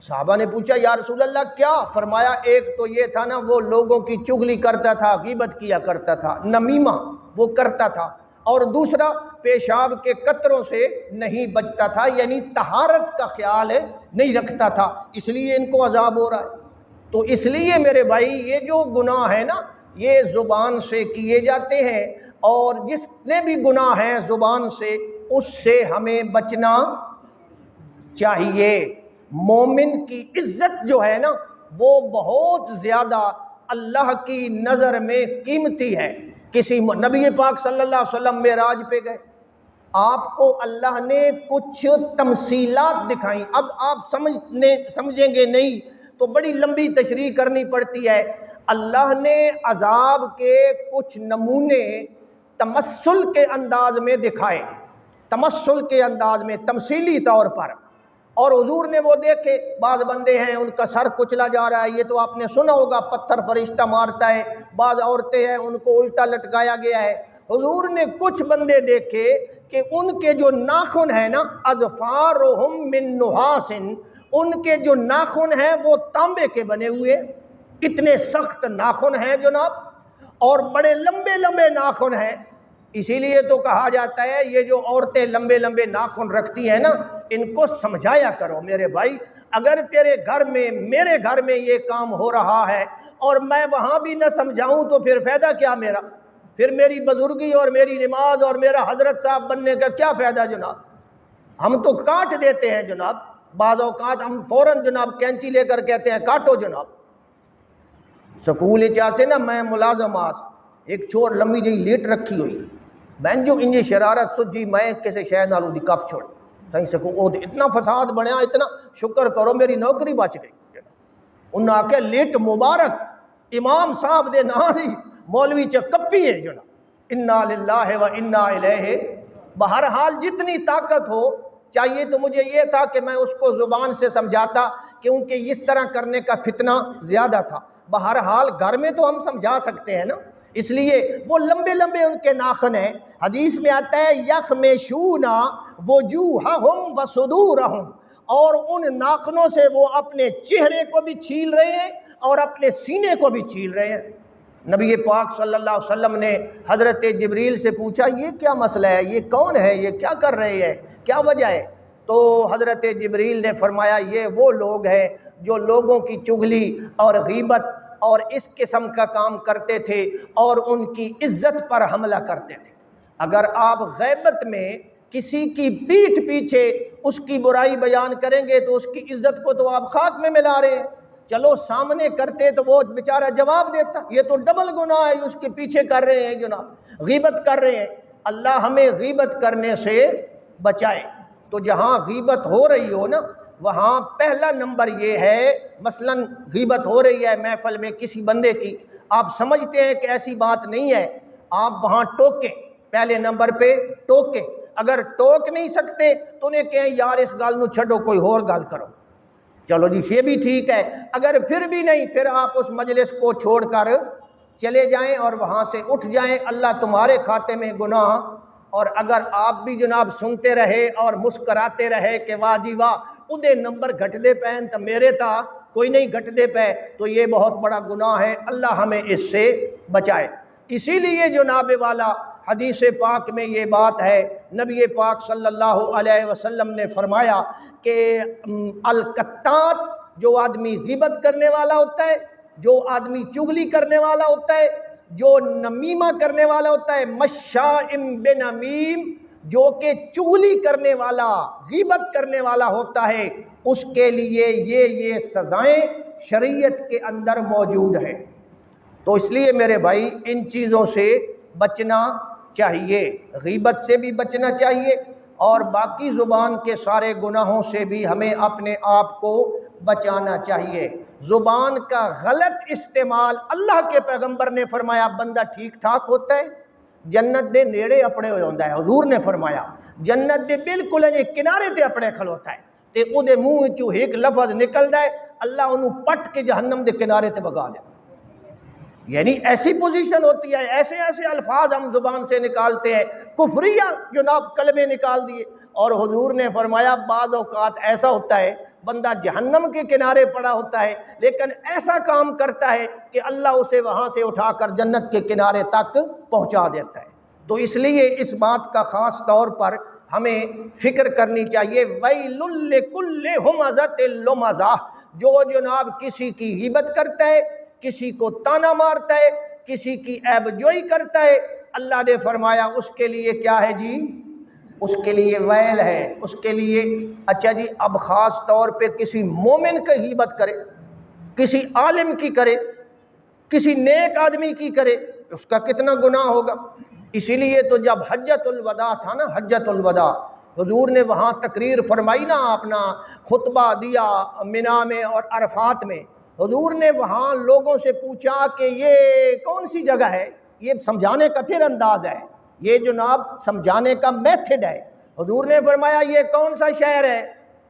صحابہ نے پوچھا یا رسول اللہ کیا؟ فرمایا ایک تو یہ تھا نا وہ لوگوں کی چغلی کرتا تھا، غیبت کیا کرتا تھا، نمیمہ وہ کرتا تھا، اور دوسرا پیشاب کے قطروں سے نہیں بچتا تھا، یعنی طہارت کا خیال نہیں رکھتا تھا، اس لیے ان کو عذاب ہو رہا ہے۔ تو اس لیے میرے بھائی یہ جو گناہ ہے نا یہ زبان سے کیے جاتے ہیں، اور جس نے بھی گناہ ہے زبان سے اس سے ہمیں بچنا چاہیے۔ مومن کی عزت جو ہے نا وہ بہت زیادہ اللہ کی نظر میں قیمتی ہے۔ کسی نبی پاک صلی اللہ علیہ وسلم معراج پہ گئے، آپ کو اللہ نے کچھ تمثیلات دکھائیں، اب آپ سمجھیں گے نہیں تو بڑی لمبی تشریح کرنی پڑتی ہے۔ اللہ نے عذاب کے کچھ نمونے تمثل کے انداز میں دکھائے، تمثل کے انداز میں تمثیلی طور پر، اور حضور نے وہ دیکھے۔ بعض بندے ہیں ان کا سر کچلا جا رہا ہے، یہ تو آپ نے سنا ہوگا پتھر فرشتہ مارتا ہے، بعض عورتیں ہیں ان کو الٹا لٹکایا گیا ہے۔ حضور نے کچھ بندے دیکھے کہ ان کے جو ناخن ہیں نا اظفارہم من نحاس، ان کے جو ناخن ہیں وہ تانبے کے بنے ہوئے، اتنے سخت ناخن ہیں جناب، اور بڑے لمبے لمبے ناخن ہیں۔ اسی لیے تو کہا جاتا ہے یہ جو عورتیں لمبے لمبے ناخن رکھتی ہیں نا ان کو سمجھایا کرو میرے بھائی، اگر تیرے گھر میں میرے گھر میں یہ کام ہو رہا ہے اور میں وہاں بھی نہ سمجھاؤں تو پھر فائدہ کیا میرا؟ پھر میری بزرگی اور میری نماز اور میرا حضرت صاحب بننے کا کیا فائدہ جناب؟ ہم تو کاٹ دیتے ہیں جناب، بعض اوقات ہم فوراً جناب کینچی لے کر کہتے ہیں کاٹو جناب۔ سکول سے نا میں ملازم آس ایک چور لمبی جی لیٹ رکھی ہوئی، بہن جو انجی شرارت سجی میں کسی شے نالو دی کپ چھوڑ تھی سکو، اتنا فساد بنیا، اتنا شکر کرو میری نوکری بچ گئی۔ انہوں نے آکے لیٹ مبارک امام صاحب دے نا دی مولوی چا کپی ہے جنا، انا للہ و انا الیہ۔ بہرحال جتنی طاقت ہو چاہیے تو مجھے یہ تھا کہ میں اس کو زبان سے سمجھاتا، کیونکہ اس طرح کرنے کا فتنہ زیادہ تھا۔ بہرحال گھر میں تو ہم سمجھا سکتے ہیں نا، اس لیے وہ لمبے لمبے ان کے ناخن ہیں۔ حدیث میں آتا ہے یخمشون وجوہہم وصدورہم، اور ان ناخنوں سے وہ اپنے چہرے کو بھی چھیل رہے ہیں اور اپنے سینے کو بھی چھیل رہے ہیں۔ نبی پاک صلی اللہ علیہ وسلم نے حضرت جبریل سے پوچھا یہ کیا مسئلہ ہے، یہ کون ہے، یہ کیا کر رہے ہیں، کیا وجہ ہے؟ تو حضرت جبریل نے فرمایا یہ وہ لوگ ہیں جو لوگوں کی چغلی اور غیبت اور اس قسم کا کام کرتے تھے اور ان کی عزت پر حملہ کرتے تھے۔ اگر آپ غیبت میں کسی کی پیٹھ پیچھے اس کی برائی بیان کریں گے تو اس کی عزت کو تو آپ خاک میں ملا رہے ہیں۔ چلو سامنے کرتے تو وہ بیچارہ جواب دیتا، یہ تو ڈبل گناہ ہے، اس کے پیچھے کر رہے ہیں جناب، غیبت کر رہے ہیں۔ اللہ ہمیں غیبت کرنے سے بچائے۔ تو جہاں غیبت ہو رہی ہو نا وہاں پہلا نمبر یہ ہے، مثلا غیبت ہو رہی ہے محفل میں کسی بندے کی، آپ سمجھتے ہیں کہ ایسی بات نہیں ہے، آپ وہاں ٹوکیں، پہلے نمبر پہ ٹوکیں۔ اگر ٹوک نہیں سکتے تو انہیں کہیں یار اس گال نو چھڑو کوئی اور گال کرو، چلو جی یہ بھی ٹھیک ہے۔ اگر پھر بھی نہیں پھر آپ اس مجلس کو چھوڑ کر چلے جائیں اور وہاں سے اٹھ جائیں، اللہ تمہارے کھاتے میں گناہ۔ اور اگر آپ بھی جناب سنتے رہے اور مسکراتے رہے کہ واہ جی واہ ادھے نمبر گھٹ دے پین تو میرے تا کوئی نہیں گھٹ دے پے، تو یہ بہت بڑا گناہ ہے، اللہ ہمیں اس سے بچائے۔ اسی لیے جناب والا حدیث پاک میں یہ بات ہے، نبی پاک صلی اللہ علیہ وسلم نے فرمایا کہ القطات، جو آدمی غیبت کرنے والا ہوتا ہے، جو آدمی چغلی کرنے والا ہوتا ہے، جو نمیمہ کرنے والا ہوتا ہے، مشائم بنمیم، جو کہ چغلی کرنے والا غیبت کرنے والا ہوتا ہے، اس کے لیے یہ سزائیں شریعت کے اندر موجود ہیں۔ تو اس لیے میرے بھائی ان چیزوں سے بچنا چاہیے، غیبت سے بھی بچنا چاہیے اور باقی زبان کے سارے گناہوں سے بھی ہمیں اپنے آپ کو بچانا چاہیے۔ زبان کا غلط استعمال، اللہ کے پیغمبر نے فرمایا بندہ ٹھیک ٹھاک ہوتا ہے جنت دے نیڑے اپنے ہو جاتا ہے۔ حضور نے فرمایا جنت دے بالکل کنارے تے اپنے کھلوتا ہے تے او دے منہ وچوں ایک لفظ نکلدا ہے اللہ انہوں پٹ کے جہنم دے کنارے تے بگا دے۔ یعنی ایسی پوزیشن ہوتی ہے، ایسے ایسے الفاظ ہم زبان سے نکالتے ہیں، کفریہ جناب کلمے نکال دیے۔ اور حضور نے فرمایا بعض اوقات ایسا ہوتا ہے بندہ جہنم کے کنارے پڑا ہوتا ہے لیکن ایسا کام کرتا ہے کہ اللہ اسے وہاں سے اٹھا کر جنت کے کنارے تک پہنچا دیتا ہے۔ تو اس لیے اس بات کا خاص طور پر ہمیں فکر کرنی چاہیے، ویل لکل ہمزۃ لمزہ، جو جناب کسی کی غیبت کرتا ہے، کسی کو تانا مارتا ہے، کسی کی عیب جوئی کرتا ہے، اللہ نے فرمایا اس کے لیے کیا ہے جی؟ اس کے لیے ویل ہے، اس کے لیے۔ اچھا جی، اب خاص طور پہ کسی مومن کی غیبت کرے، کسی عالم کی کرے، کسی نیک آدمی کی کرے، اس کا کتنا گناہ ہوگا۔ اسی لیے تو جب حجۃ الوداع تھا نا، حجۃ الوداع، حضور نے وہاں تقریر فرمائی نا، اپنا خطبہ دیا منا میں اور عرفات میں، حضور نے وہاں لوگوں سے پوچھا کہ یہ کون سی جگہ ہے؟ یہ سمجھانے کا پھر انداز ہے، یہ جناب سمجھانے کا میتھڈ ہے۔ حضور نے فرمایا یہ کون سا شہر ہے؟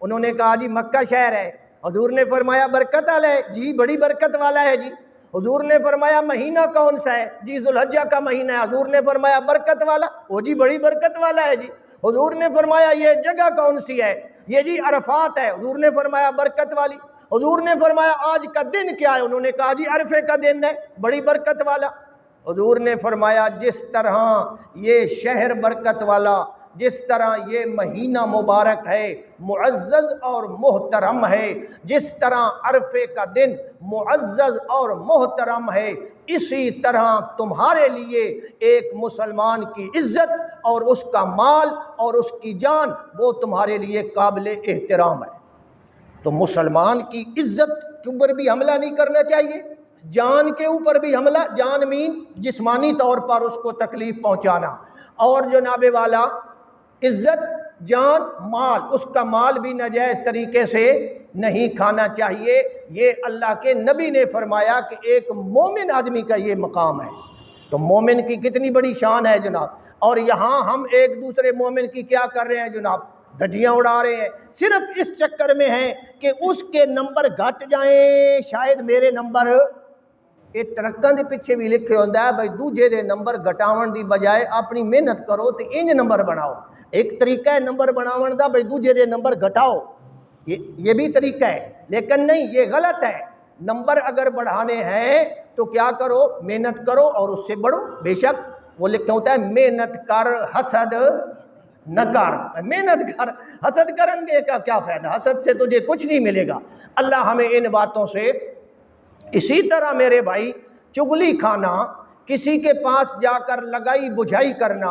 انہوں نے کہا جی مکہ شہر ہے۔ حضور نے فرمایا برکت والا ہے؟ جی بڑی برکت والا ہے جی۔ حضور نے فرمایا مہینہ کون سا ہے؟ جی ذوالحجہ کا مہینہ ہے۔ حضور نے فرمایا برکت والا؟ وہ جی بڑی برکت والا ہے جی۔ حضور نے فرمایا یہ جگہ کون سی ہے؟ یہ جی عرفات ہے۔ حضور نے فرمایا برکت والی۔ حضور نے فرمایا آج کا دن کیا ہے؟ انہوں نے کہا جی عرفے کا دن ہے، بڑی برکت والا۔ حضور نے فرمایا جس طرح یہ شہر برکت والا، جس طرح یہ مہینہ مبارک ہے، معزز اور محترم ہے، جس طرح عرفے کا دن معزز اور محترم ہے، اسی طرح تمہارے لیے ایک مسلمان کی عزت اور اس کا مال اور اس کی جان وہ تمہارے لیے قابل احترام ہے۔ تو مسلمان کی عزت کے اوپر بھی حملہ نہیں کرنا چاہیے، جان کے اوپر بھی حملہ، جان مین جسمانی طور پر اس کو تکلیف پہنچانا، اور جناب والا عزت، جان، مال، اس کا مال بھی ناجائز طریقے سے نہیں کھانا چاہیے۔ یہ اللہ کے نبی نے فرمایا کہ ایک مومن آدمی کا یہ مقام ہے۔ تو مومن کی کتنی بڑی شان ہے جناب، اور یہاں ہم ایک دوسرے مومن کی کیا کر رہے ہیں جناب؟ دھجیاں اڑا رہے ہیں، صرف اس چکر میں ہیں کہ اس کے نمبر گھٹ جائیں، شاید میرے نمبر، یہ ٹرکاں دے پیچھے بھی لکھے ہوتا ہے بھائی دوجے دے نمبر گھٹاون دی بجائے اپنی محنت کرو تو انج نمبر بناؤ۔ ایک طریقہ ہے نمبر بناون دا بھائی دوجے دے نمبر گھٹاؤ، یہ بھی طریقہ ہے، لیکن نہیں، یہ غلط ہے۔ نمبر اگر بڑھانے ہیں تو کیا کرو؟ محنت کرو اور اس سے بڑھو۔ بے شک وہ لکھا ہوتا ہے محنت کر حسد نہ کر، محنت کر، حسد کریں گے کا کیا فائدہ؟ حسد سے تجھے کچھ نہیں ملے گا۔ اللہ ہمیں ان باتوں سے، اسی طرح میرے بھائی چغلی کھانا، کسی کے پاس جا کر لگائی بجھائی کرنا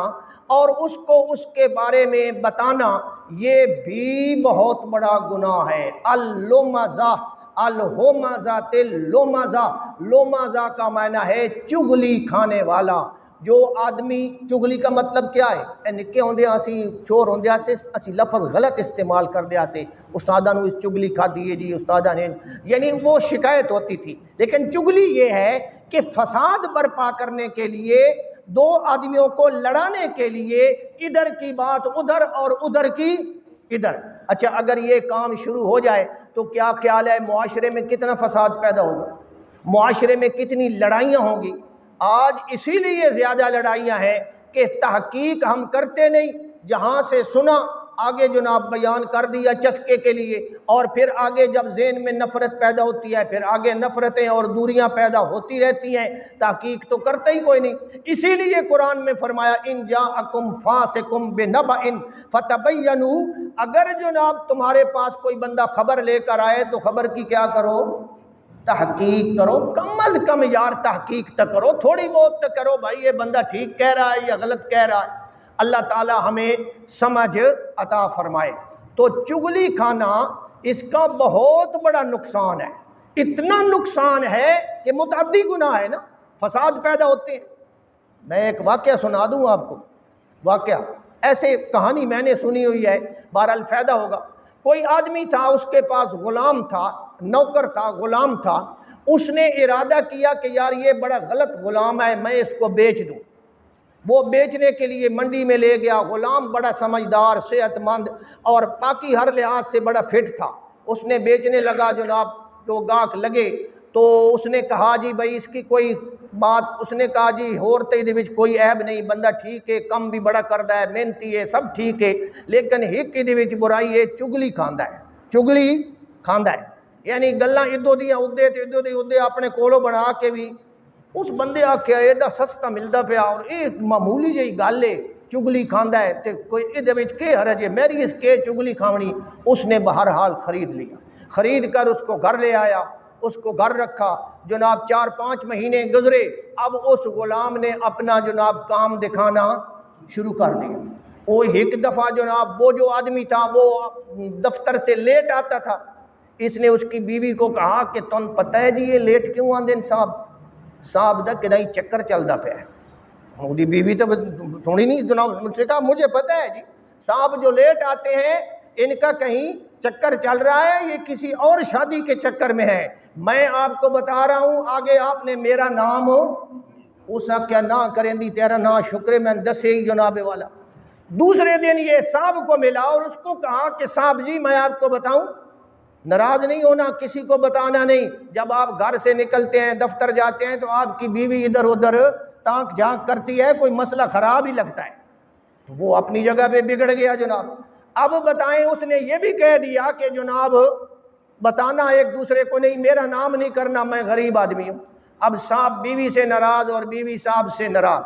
اور اس کو اس کے بارے میں بتانا، یہ بھی بہت بڑا گناہ ہے۔ اللمزہ، الہمزۃ اللمزہ، لمزہ کا معنی ہے چغلی کھانے والا۔ جو آدمی، چغلی کا مطلب کیا ہے؟ اے نکے ہوندے اسی چور ہوندے اسی لفظ غلط استعمال کر دیا سے، استادہ نو اس چغلی کھا دیے جی استادہ نے، یعنی وہ شکایت ہوتی تھی۔ لیکن چغلی یہ ہے کہ فساد برپا کرنے کے لیے، دو آدمیوں کو لڑانے کے لیے ادھر کی بات ادھر اور ادھر کی ادھر۔ اچھا اگر یہ کام شروع ہو جائے تو کیا خیال ہے معاشرے میں کتنا فساد پیدا ہوگا، معاشرے میں کتنی لڑائیاں ہوں گی۔ آج اسی لیے زیادہ لڑائیاں ہیں کہ تحقیق ہم کرتے نہیں، جہاں سے سنا آگے جناب بیان کر دیا چسکے کے لیے، اور پھر آگے جب ذہن میں نفرت پیدا ہوتی ہے پھر آگے نفرتیں اور دوریاں پیدا ہوتی رہتی ہیں، تحقیق تو کرتا ہی کوئی نہیں۔ اسی لیے قرآن میں فرمایا ان جاءکم فاسقٌ بنبأ فتبینوا، اگر جناب تمہارے پاس کوئی بندہ خبر لے کر آئے تو خبر کی کیا کرو؟ تحقیق کرو، کم از کم یار تحقیق تک کرو، تھوڑی بہت تک کرو بھائی یہ بندہ ٹھیک کہہ رہا ہے یا غلط کہہ رہا ہے۔ اللہ تعالی ہمیں سمجھ عطا فرمائے۔ تو چغلی کھانا اس کا بہت بڑا نقصان ہے، اتنا نقصان ہے کہ متعدی گناہ ہے نا، فساد پیدا ہوتے ہیں۔ میں ایک واقعہ سنا دوں آپ کو، واقعہ ایسے کہانی میں نے سنی ہوئی ہے، بہرحال فائدہ ہوگا۔ کوئی آدمی تھا، اس کے پاس غلام تھا، نوکر تھا، غلام تھا۔ اس نے ارادہ کیا کہ یار یہ بڑا غلط غلام ہے، میں اس کو بیچ دوں۔ وہ بیچنے کے لیے منڈی میں لے گیا۔ غلام بڑا سمجھدار، صحت مند اور باقی ہر لحاظ سے بڑا فٹ تھا۔ اس نے بیچنے لگا جناب، تو گاہک لگے تو اس نے کہا جی بھائی اس کی کوئی بات، اس نے کہا جی ہور تے دے وچ کوئی عیب نہیں، بندہ ٹھیک ہے، کم بھی بڑا کردا ہے، محنتی ہے، سب ٹھیک ہے، لیکن ایک دے وچ برائی ہے، چغلی کھاندا ہے۔ چغلی کھاندا ہے، یعنی گلاں ادو دیاں ادے تے ادو دی ادے اپنے کولوں بنا کے بھی اس بندے آکھیا ایڈا سستا ملدا پیا اور یہ معمولی جہی گل ہے، چگلی کھاندا ہے تے کوئی ادے وچ کے حرج ہے، میری اس کے چگلی کھاونی۔ اس نے بہرحال خرید لیا، خرید کر اس کو گھر لے آیا، اس کو گھر رکھا، جناب 4-5 مہینے گزرے، اب اس غلام نے اپنا جناب کام دکھانا شروع کر دیا۔ وہ ایک دفعہ جناب وہ جو آدمی تھا وہ دفتر سے لیٹ آتا تھا، اس نے اس کی بیوی کو کہا کہ تم پتہ ہے جی یہ لیٹ کیوں آندے صاحب دا کدائی چکر چلدا پیا ہے۔ وہ بیوی تو سنی نہیں، جناب مجھ سے کہا مجھے پتہ ہے جی، صاحب جو لیٹ آتے ہیں ان کا کہیں چکر چل رہا ہے، یہ کسی اور شادی کے چکر میں ہے، میں آپ کو بتا رہا ہوں آگے آپ نے میرا نام اسا کیا نہ کریں دی تیرا نام شکر میں دسے ہی جناب والا۔ دوسرے دن یہ صاحب کو ملا اور اس کو کہا کہ صاحب جی میں آپ کو بتاؤں، ناراض نہیں ہونا، کسی کو بتانا نہیں، جب آپ گھر سے نکلتے ہیں دفتر جاتے ہیں تو آپ کی بیوی ادھر ادھر تانک جھانک کرتی ہے، کوئی مسئلہ خراب ہی لگتا ہے، تو وہ اپنی جگہ پہ بگڑ گیا جناب۔ اب بتائیں اس نے یہ بھی کہہ دیا کہ جناب بتانا ایک دوسرے کو نہیں، میرا نام نہیں کرنا، میں غریب آدمی ہوں۔ اب صاحب بیوی سے ناراض اور بیوی صاحب سے ناراض،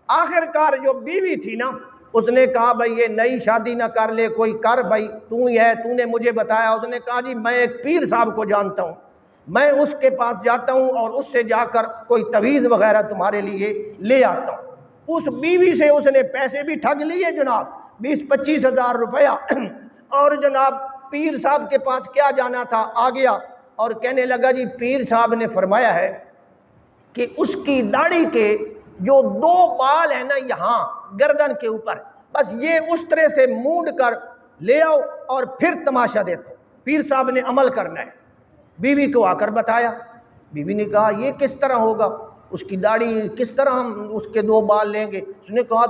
آخر کار جو بیوی تھی نا اس نے کہا بھائی یہ نئی شادی نہ کر لے، کوئی کر بھائی، تو ہی ہے، تو نے مجھے بتایا۔ اس نے کہا جی میں ایک پیر صاحب کو جانتا ہوں، میں اس کے پاس جاتا ہوں اور اس سے جا کر کوئی تویز وغیرہ تمہارے لیے لے آتا ہوں۔ اس بیوی سے اس نے پیسے بھی ٹھگ لیے جناب، 20-25 ہزار روپیہ، اور جناب پیر صاحب کے پاس کیا جانا تھا آ گیا اور کہنے لگا جی پیر صاحب نے فرمایا ہے کہ اس کی داڑھی کے جو 2 بال ہیں نا یہاں گردن کے اوپر، بس یہ اس طرح سے مونڈ کر لے آؤ اور پھر تماشا دیکھو۔ پیر صاحب نے عمل کرنا ہے، بیوی کو آ کر بتایا، بیوی نے کہا یہ کس طرح ہوگا، اس کی داڑھی کس طرح ہم اس کے 2 بال لیں گے؟ اس نے کہا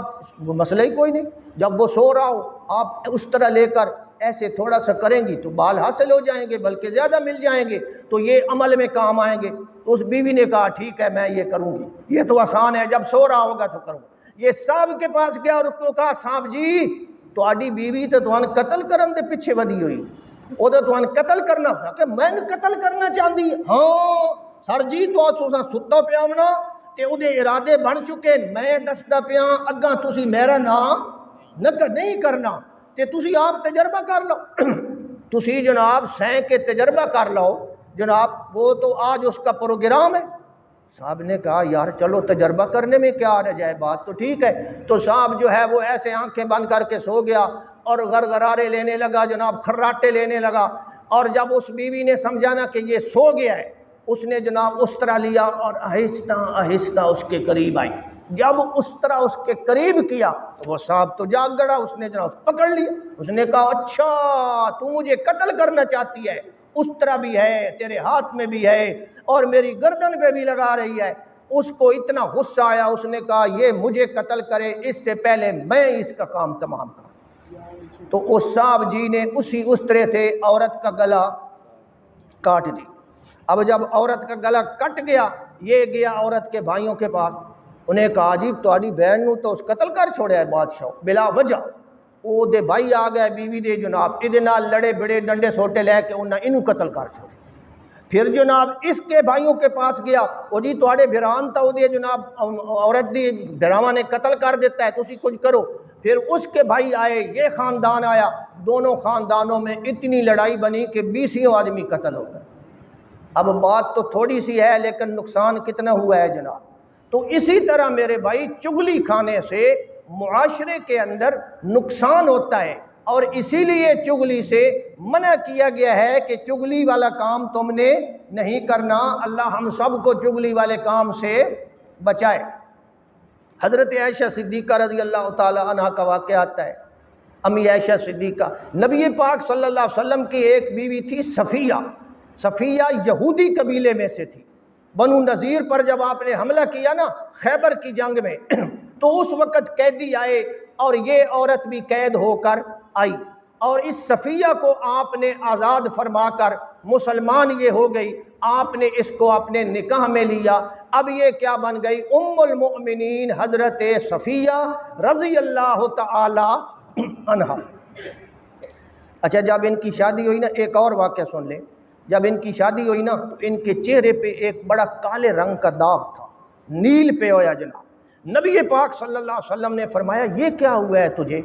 مسئلہ ہی کوئی نہیں، جب وہ سو رہا ہو آپ اس طرح لے کر ایسے تھوڑا سا کریں گی تو بال حاصل ہو جائیں گے، بلکہ زیادہ مل جائیں گے، تو یہ عمل میں کام آئیں گے۔ تو اس بیوی نے کہا ٹھیک ہے میں یہ کروں گی، یہ تو آسان ہے، جب سو رہا ہوگا تو کروں۔ یہ صاحب کے پاس گیا اور اس کو کہا صاحب جی تہاڈی بیوی تو تہن قتل کرن دے پیچھے ودی ہوئی، وہ تو تہن قتل کرنا سا کہ میں قتل کرنا چاہتی، ہاں سر جی تو ستا پیا ہونا تے او دے ارادے بن چکے، میں دسدا پیا اگاں تسی میرا نام نہیں کرنا تے تسی آپ تجربہ کر لو، تسی جناب سیں کے تجربہ کر لو جناب، وہ تو آج اس کا پروگرام ہے۔ صاحب نے کہا یار چلو تجربہ کرنے میں کیا آ جائے، بات تو ٹھیک ہے۔ تو صاحب جو ہے وہ ایسے آنکھیں بند کر کے سو گیا اور غرغرارے لینے لگا جناب، خراٹے لینے لگا، اور جب اس بیوی نے سمجھا نا کہ یہ سو گیا ہے، اس نے جناب اس طرح لیا اور آہستہ آہستہ اس کے قریب آئی۔ جب اس طرح اس کے قریب کیا تو وہ صاحب تو جاگ گڑا، اس نے جناب پکڑ لیا، اس نے کہا اچھا تو مجھے قتل کرنا چاہتی ہے، اس طرح بھی ہے، تیرے ہاتھ میں بھی ہے اور میری گردن پہ بھی لگا رہی ہے۔ اس کو اتنا غصہ آیا، اس نے کہا یہ مجھے قتل کرے اس سے پہلے میں اس کا کام تمام کروں۔ تو اس صاحب جی نے اس طرح سے عورت کا گلا کاٹ دی۔ اب جب عورت کا گلا کٹ گیا، یہ گیا عورت کے بھائیوں کے پاس، انہیں کہا جی تہاڈی بہن نو تو اس قتل کر چھوڑیا ہے بادشاہ بلا وجہ۔ او دے بھائی آ گئے بیوی دے جناب، ادھے نال لڑے بڑے ڈنڈے سوٹے لے کے انہاں اینو قتل کر چھوڑے۔ پھر جناب اس کے بھائیوں کے پاس گیا، او جی تہاڈے بھران تا او دے جناب عورت دی بھراواں نے قتل کر دیتا ہے، تسی کچھ کرو۔ پھر اس کے بھائی آئے، یہ خاندان آیا، دونوں خاندانوں میں اتنی لڑائی بنی کہ 20 آدمی قتل ہو گئے۔ اب بات تو تھوڑی سی ہے لیکن نقصان کتنا ہوا ہے جناب۔ تو اسی طرح میرے بھائی چگلی کھانے سے معاشرے کے اندر نقصان ہوتا ہے، اور اسی لیے چگلی سے منع کیا گیا ہے کہ چگلی والا کام تم نے نہیں کرنا۔ اللہ ہم سب کو چگلی والے کام سے بچائے۔ حضرت عائشہ صدیقہ رضی اللہ تعالی عنہ کا واقعہ آتا ہے، امی عائشہ صدیقہ، نبی پاک صلی اللہ علیہ وسلم کی ایک بیوی تھی صفیہ۔ صفیہ یہودی قبیلے میں سے تھی۔ بنو نذیر پر جب آپ نے حملہ کیا نا خیبر کی جنگ میں، تو اس وقت قیدی آئے اور یہ عورت بھی قید ہو کر آئی، اور اس صفیہ کو آپ نے آزاد فرما کر مسلمان یہ ہو گئی، آپ نے اس کو اپنے نکاح میں لیا۔ اب یہ کیا بن گئی؟ ام المؤمنین حضرت صفیہ رضی اللہ تعالی عنہا۔ اچھا جب ان کی شادی ہوئی نا، ایک اور واقعہ سن لیں، جب ان کی شادی ہوئی نا تو ان کے چہرے پہ ایک بڑا کالے رنگ کا داغ تھا، نیل پہ ہویا جناب۔ نبی پاک صلی اللہ علیہ وسلم نے فرمایا یہ کیا ہوا ہے تجھے؟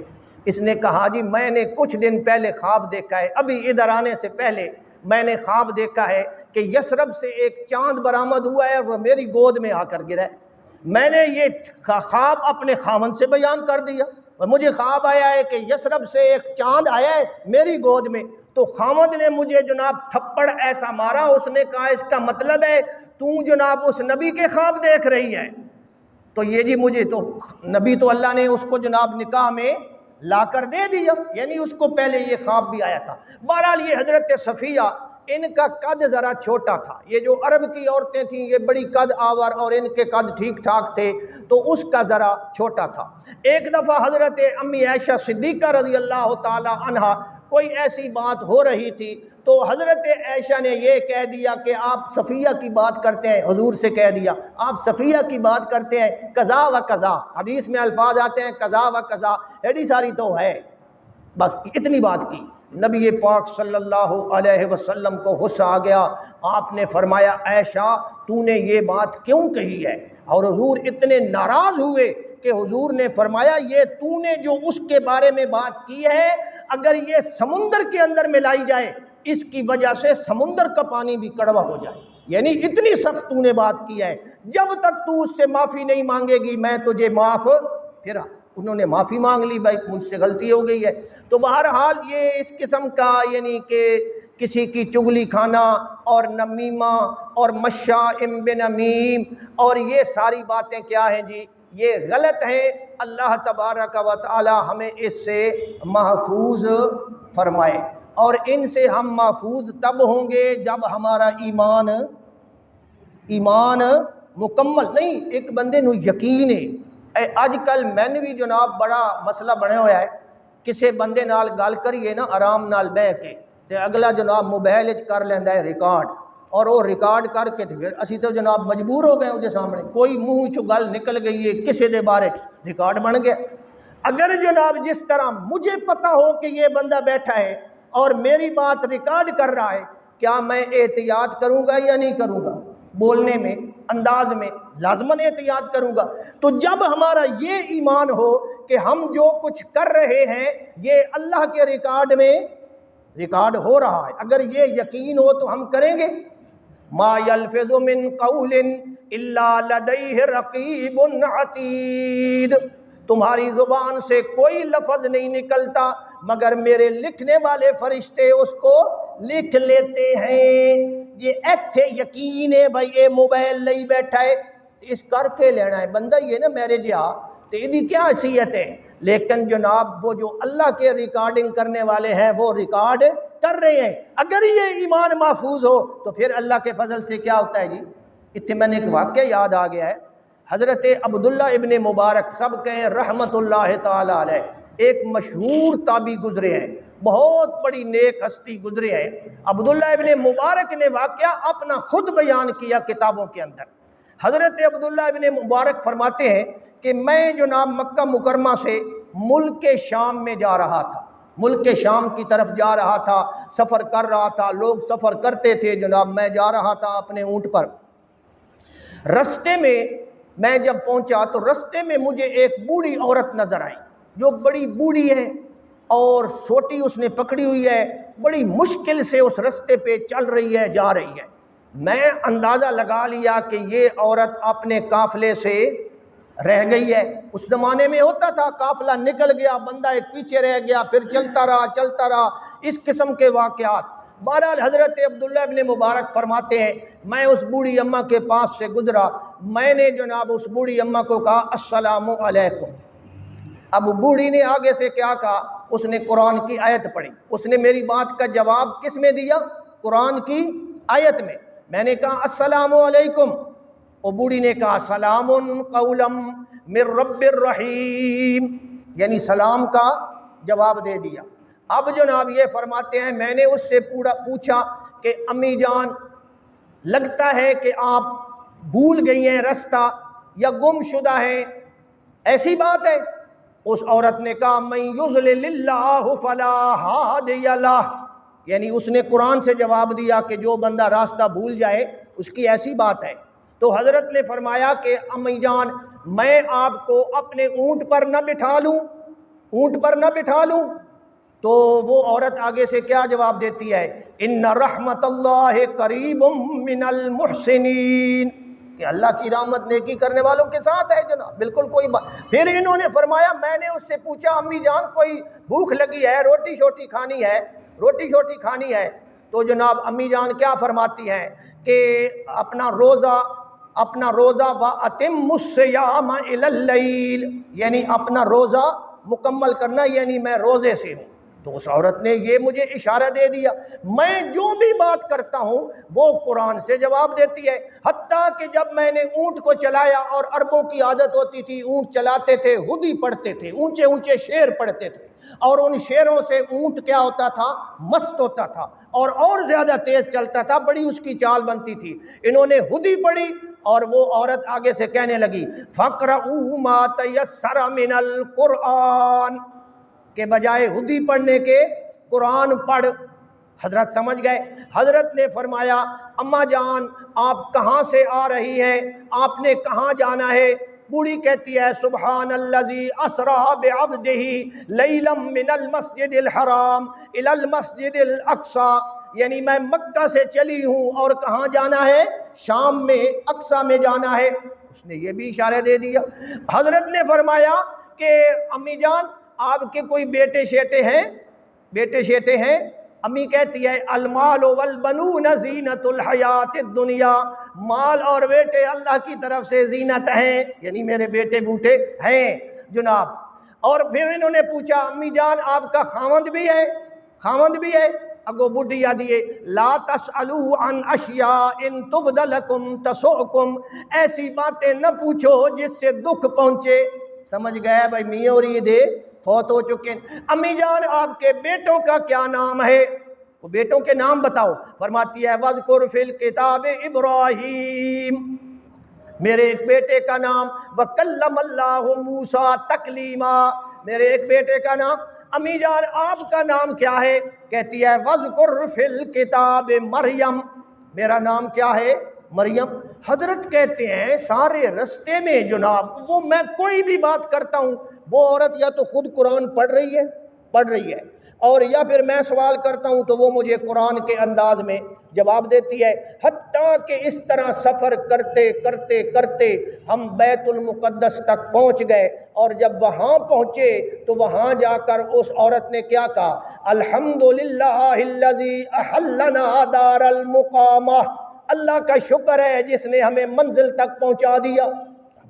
اس نے کہا جی میں نے کچھ دن پہلے خواب دیکھا ہے، ابھی ادھر آنے سے پہلے میں نے خواب دیکھا ہے کہ یثرب سے ایک چاند برآمد ہوا ہے اور وہ میری گود میں آ کر گرا ہے۔ میں نے یہ خواب اپنے خاوند سے بیان کر دیا، اور مجھے خواب آیا ہے کہ یثرب سے ایک چاند آیا ہے میری گود میں، تو خاوند نے مجھے جناب تھپڑ ایسا مارا، اس نے کہا اس کا مطلب ہے تو جناب اس نبی کے خواب دیکھ رہی ہے۔ تو یہ جی مجھے تو نبی تو اللہ نے اس کو جناب نکاح میں لا کر دے دیا، یعنی اس کو پہلے یہ خواب بھی آیا تھا۔ بہرحال یہ حضرت صفیہ، ان کا قد ذرا چھوٹا تھا، یہ جو عرب کی عورتیں تھیں یہ بڑی قد آور اور ان کے قد ٹھیک ٹھاک تھے، تو اس کا ذرا چھوٹا تھا۔ ایک دفعہ حضرت امی عائشہ صدیقہ رضی اللہ تعالی عنہا کوئی ایسی بات ہو رہی تھی تو حضرت عائشہ نے یہ کہہ دیا کہ آپ صفیہ کی بات کرتے ہیں، حضور سے کہہ دیا آپ صفیہ کی بات کرتے ہیں، قضا و قضا، حدیث میں الفاظ آتے ہیں قضا و قضا، ایڈی ساری تو ہے، بس اتنی بات کی۔ نبی پاک صلی اللہ علیہ وسلم کو غصہ آ گیا، آپ نے فرمایا عائشہ تو نے یہ بات کیوں کہی ہے؟ اور حضور اتنے ناراض ہوئے کہ حضور نے فرمایا یہ تو نے جو اس کے بارے میں بات کی ہے اگر یہ سمندر کے اندر ملائی جائے اس کی وجہ سے سمندر کا پانی بھی کڑوا ہو جائے، یعنی اتنی سخت تو نے بات کی ہے، جب تک تو اس سے معافی نہیں مانگے گی میں تجھے معاف۔ پھر انہوں نے معافی مانگ لی، بھائی مجھ سے غلطی ہو گئی ہے۔ تو بہرحال یہ اس قسم کا یعنی کہ کسی کی چغلی کھانا اور نمیمہ اور مشائم بنمیم اور یہ ساری باتیں کیا ہیں جی، یہ غلط ہیں۔ اللہ تبارک و تعالی ہمیں اس سے محفوظ فرمائے، اور ان سے ہم محفوظ تب ہوں گے جب ہمارا ایمان مکمل نہیں، ایک بندے نو یقین ہے۔ اج کل میں نے بھی جناب بڑا مسئلہ بنیا ہوا ہے، کسے بندے نال گل کریے نا آرام نال بہ کے تے اگلا جناب موبائل وچ کر لیندا ہے ریکارڈ، اور وہ ریکارڈ کر کے پھر اسی تو جناب مجبور ہو گئے وہ سامنے، کوئی منہ چ گل نکل گئی ہے کسے دے بارے ریکارڈ بن گیا۔ اگر جناب جس طرح مجھے پتہ ہو کہ یہ بندہ بیٹھا ہے اور میری بات ریکارڈ کر رہا ہے، کیا میں احتیاط کروں گا یا نہیں کروں گا؟ بولنے میں، انداز میں لازماً احتیاط کروں گا۔ تو جب ہمارا یہ ایمان ہو کہ ہم جو کچھ کر رہے ہیں یہ اللہ کے ریکارڈ میں ریکارڈ ہو رہا ہے، اگر یہ یقین ہو تو ہم کریں گے۔ ما یلفظ من قول الا لدیہ رقیب عتید، تمہاری زبان سے کوئی لفظ نہیں نکلتا مگر میرے لکھنے والے فرشتے اس کو لکھ لیتے ہیں۔ یہ ایتھے یقین ہے بھائی یہ موبائل لئی بیٹھا ہے اس کر کے لینا ہے بندہ، یہ نا میرے جہاں تو یہ کیا حیثیت ہے، لیکن جناب وہ جو اللہ کے ریکارڈنگ کرنے والے ہیں وہ ریکارڈ کر رہے ہیں۔ اگر یہ ایمان محفوظ ہو تو پھر اللہ کے فضل سے کیا ہوتا ہے جی، اتنے میں نے ایک واقعہ یاد آ گیا ہے، حضرت عبداللہ ابن مبارک سب کہیں رحمت اللہ تعالی علیہ، ایک مشہور تابعی گزرے ہیں، بہت بڑی نیک ہستی گزرے ہیں۔ عبداللہ ابن مبارک نے واقعہ اپنا خود بیان کیا کتابوں کے اندر۔ حضرت عبداللہ ابن مبارک فرماتے ہیں کہ میں جناب مکہ مکرمہ سے ملک شام میں جا رہا تھا، ملک شام کی طرف جا رہا تھا، سفر کر رہا تھا، لوگ سفر کرتے تھے جناب، میں جا رہا تھا اپنے اونٹ پر۔ رستے میں میں جب پہنچا تو رستے میں مجھے ایک بوڑھی عورت نظر آئی جو بڑی بوڑھی ہے اور سوٹی اس نے پکڑی ہوئی ہے، بڑی مشکل سے اس رستے پہ چل رہی ہے، جا رہی ہے۔ میں اندازہ لگا لیا کہ یہ عورت اپنے قافلے سے رہ گئی ہے۔ اس زمانے میں ہوتا تھا قافلہ نکل گیا بندہ ایک پیچھے رہ گیا پھر چلتا رہا اس قسم کے واقعات۔ بہرحال حضرت عبداللہ ابن مبارک فرماتے ہیں میں اس بوڑھی اماں کے پاس سے گزرا، میں نے جناب اس بوڑھی اماں کو کہا السلام علیکم۔ اب بوڑھی نے آگے سے کیا کہا، اس نے قرآن کی آیت پڑھی، اس نے میری بات کا جواب کس میں دیا؟ قرآن کی آیت میں۔ میں نے کہا السلام علیکم، وہ بوڑھی نے کہا سلام قولا من رب الرحیم، یعنی سلام کا جواب دے دیا۔ اب جناب یہ فرماتے ہیں میں نے اس سے پوچھا کہ امی جان لگتا ہے کہ آپ بھول گئی ہیں رستہ یا گم شدہ ہیں، ایسی بات ہے؟ اس عورت نے کہا من یضلل اللہ فلا ہادی لہ، یعنی اس نے قرآن سے جواب دیا کہ جو بندہ راستہ بھول جائے اس کی ایسی بات ہے۔ تو حضرت نے فرمایا کہ امی جان میں آپ کو اپنے اونٹ پر نہ بٹھا لوں، اونٹ پر نہ بٹھا لوں؟ تو وہ عورت آگے سے کیا جواب دیتی ہے، ان رحمت اللہ قریب من المحسنین، کہ اللہ کی رحمت نیکی کرنے والوں کے ساتھ ہے جناب، بالکل کوئی بات۔ پھر انہوں نے فرمایا میں نے اس سے پوچھا امی جان کوئی بھوک لگی ہے، روٹی شوٹی کھانی ہے، روٹی شوٹی کھانی ہے؟ تو جناب امی جان کیا فرماتی ہیں کہ اپنا روزہ وَأَتِمُّ الصِّيَامَ إِلَى اللَّيْلِ، یعنی اپنا روزہ مکمل کرنا، یعنی میں روزے سے ہوں۔ تو اس عورت نے یہ مجھے اشارہ دے دیا، میں جو بھی بات کرتا ہوں وہ قرآن سے جواب دیتی ہے۔ حتیٰ کہ جب میں نے اونٹ کو چلایا، اور عربوں کی عادت ہوتی تھی اونٹ چلاتے تھے ہدی پڑھتے تھے، اونچے اونچے شعر پڑھتے تھے، اور ان شعروں سے اونٹ کیا ہوتا تھا، مست ہوتا تھا اور زیادہ تیز چلتا تھا، بڑی اس کی چال بنتی تھی۔ انہوں نے ہدی پڑھی اور وہ عورت آگے سے کہنے لگی فَقْرَؤُوا مَا تَيَسَّرَ مِنَ الْقُرْآنِ، کہ بجائے ہدی پڑھنے کے قرآن پڑھ۔ حضرت سمجھ گئے۔ حضرت نے فرمایا اماں جان آپ کہاں سے آ رہی ہیں، آپ نے کہاں جانا ہے؟ بوڑھی کہتی ہے سبحان الذی اسری بعبدہ لیلا من المسجد الحرام الی المسجد الاقصی، یعنی میں مکہ سے چلی ہوں اور کہاں جانا ہے؟ شام میں، اقصی میں جانا ہے۔ اس نے یہ بھی اشارہ دے دیا۔ حضرت نے فرمایا کہ امی جان آپ کے کوئی بیٹے شیٹے ہیں؟ بیٹے شیٹے ہیں؟ امی کہتی ہے المال والبنون زینت الحیات الدنیا، مال اور بیٹے اللہ کی طرف سے زینت ہیں، یعنی میرے بیٹے بوٹے ہیں جناب۔ اور پھر انہوں نے پوچھا امی جان آپ کا خاوند بھی ہے؟ خاوند بھی ہے؟ اگو بڈھیا دیے لا تسألوا عن اشیاء ان تبد لکم تسؤکم، ایسی باتیں نہ پوچھو جس سے دکھ پہنچے۔ سمجھ گئے بھائی میاں اور یہ دے فوت ہو چکے ہیں۔ امی جان آپ کے بیٹوں کا کیا نام ہے؟ وہ بیٹوں کے نام بتاؤ۔ فرماتی ہے وَاذْكُرْ فِي الْكِتَابِ إِبْرَاهِيمَ، میرے ایک بیٹے کا نام وَكَلَّمَ اللَّهُ مُوسَىٰ تَكْلِيمًا، میرے ایک بیٹے کا نام۔ امی جان آپ کا نام کیا ہے؟ کہتی ہے وَاذْكُرْ فِي الْكِتَابِ مَرْيَم، میرا نام کیا ہے؟ مریم۔ حضرت کہتے ہیں سارے رستے میں جناب وہ میں کوئی بھی بات کرتا ہوں وہ عورت یا تو خود قرآن پڑھ رہی ہے اور یا پھر میں سوال کرتا ہوں تو وہ مجھے قرآن کے انداز میں جواب دیتی ہے۔ حتیٰ کہ اس طرح سفر کرتے کرتے کرتے ہم بیت المقدس تک پہنچ گئے، اور جب وہاں پہنچے تو وہاں جا کر اس عورت نے کیا کہا الحمدللہ الذی احلنا دار المقامہ، اللہ کا شکر ہے جس نے ہمیں منزل تک پہنچا دیا۔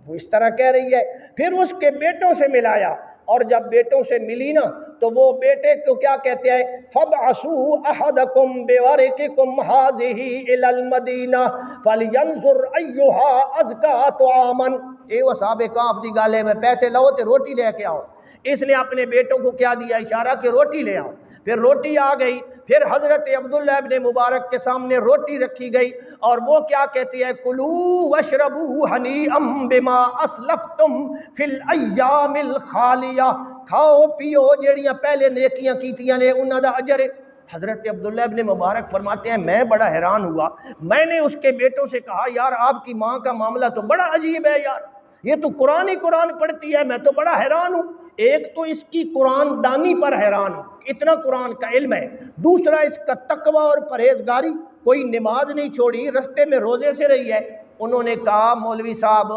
وہ اس طرح کہہ رہی ہے۔ پھر اس کے بیٹوں سے ملایا، اور جب بیٹوں سے ملی نا تو وہ بیٹے کو کیا کہتے ہیں فَابْعَثُوا أَحَدَكُمْ بِوَرِقِكُمْ هَٰذِهِ إِلَى الْمَدِينَةِ فَلْيَنظُرْ أَيُّهَا أَزْكَىٰ طَعَامًا، اے اصحاب کہف دی گل ہے میں پیسے لاؤ تے روٹی لے کے آؤ۔ اس نے اپنے بیٹوں کو کیا دیا اشارہ کہ روٹی لے آؤ۔ پھر روٹی آ گئی، پھر حضرت عبداللہ ابن مبارک کے سامنے روٹی رکھی گئی، اور وہ کیا کہتی ہے کُلُوا وَاشْرَبُوا حَنِیئًا بِمَا أَسْلَفْتُمْ فِی الْأَیَّامِ الْخَالِیَہ، کھاؤ پیو جیڑیاں پہلے نیکیاں کیتیاں نے انہاں دا اجر ہے۔ حضرت عبداللہ ابن مبارک فرماتے ہیں میں بڑا حیران ہوا، میں نے اس کے بیٹوں سے کہا یار آپ کی ماں کا معاملہ تو بڑا عجیب ہے یار، یہ تو قرآن ہی قرآن پڑھتی ہے، میں تو بڑا حیران ہوں۔ ایک تو اس کی قرآن دانی پر حیران ہوں، اتنا قرآن کا علم ہے، دوسرا اس کا تقوی اور پرہیزگاری، کوئی نماز نہیں چھوڑی، رستے میں روزے سے رہی ہے۔ انہوں نے کہا مولوی صاحب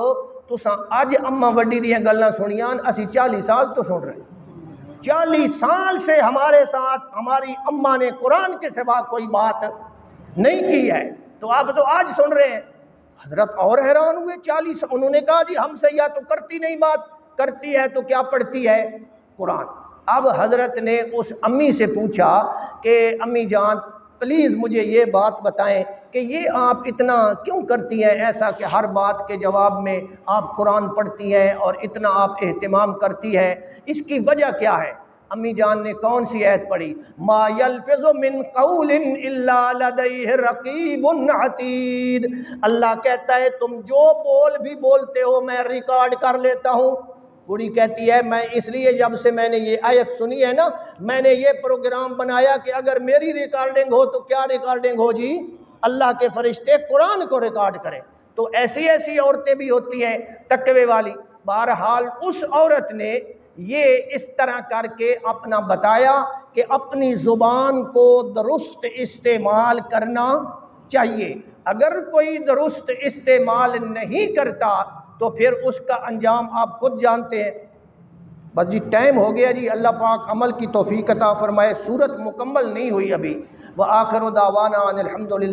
تساں اج اماں وڈی دیاں گلاں سنیاں اسی 40 سال تو سن رہے ہیں، 40 سال سے ہمارے ساتھ ہماری اماں نے قرآن کے سوا کوئی بات نہیں کی ہے، تو آپ تو آج سن رہے ہیں۔ حضرت اور حیران ہوئے 40، انہوں نے کہا جی ہم سے یا تو کرتی نہیں بات، کرتی ہے تو کیا پڑھتی ہے؟ قرآن۔ اب حضرت نے اس امی سے پوچھا کہ امی جان پلیز مجھے یہ بات بتائیں کہ یہ آپ اتنا کیوں کرتی ہیں ایسا کہ ہر بات کے جواب میں آپ قرآن پڑھتی ہیں اور اتنا آپ اہتمام کرتی ہیں، اس کی وجہ کیا ہے؟ امی جان نے کون سی آیت پڑھی ما یلفظ من قول الا لدیہ رقیب عتید، اللہ کہتا ہے تم جو بول بھی بولتے ہو میں ریکارڈ کر لیتا ہوں۔ بوڑھی کہتی ہے میں اس لیے جب سے میں نے یہ آیت سنی ہے نا میں نے یہ پروگرام بنایا کہ اگر میری ریکارڈنگ ہو تو کیا ریکارڈنگ ہو جی، اللہ کے فرشتے قرآن کو ریکارڈ کریں۔ تو ایسی ایسی عورتیں بھی ہوتی ہیں تقوی والی۔ بہرحال اس عورت نے یہ اس طرح کر کے اپنا بتایا کہ اپنی زبان کو درست استعمال کرنا چاہیے۔ اگر کوئی درست استعمال نہیں کرتا تو پھر اس کا انجام آپ خود جانتے ہیں۔ بس جی ٹائم ہو گیا جی، اللہ پاک عمل کی توفیق عطا فرمائے۔ سورت مکمل نہیں ہوئی ابھی۔ وآخر دعوانا ان الحمدللہ۔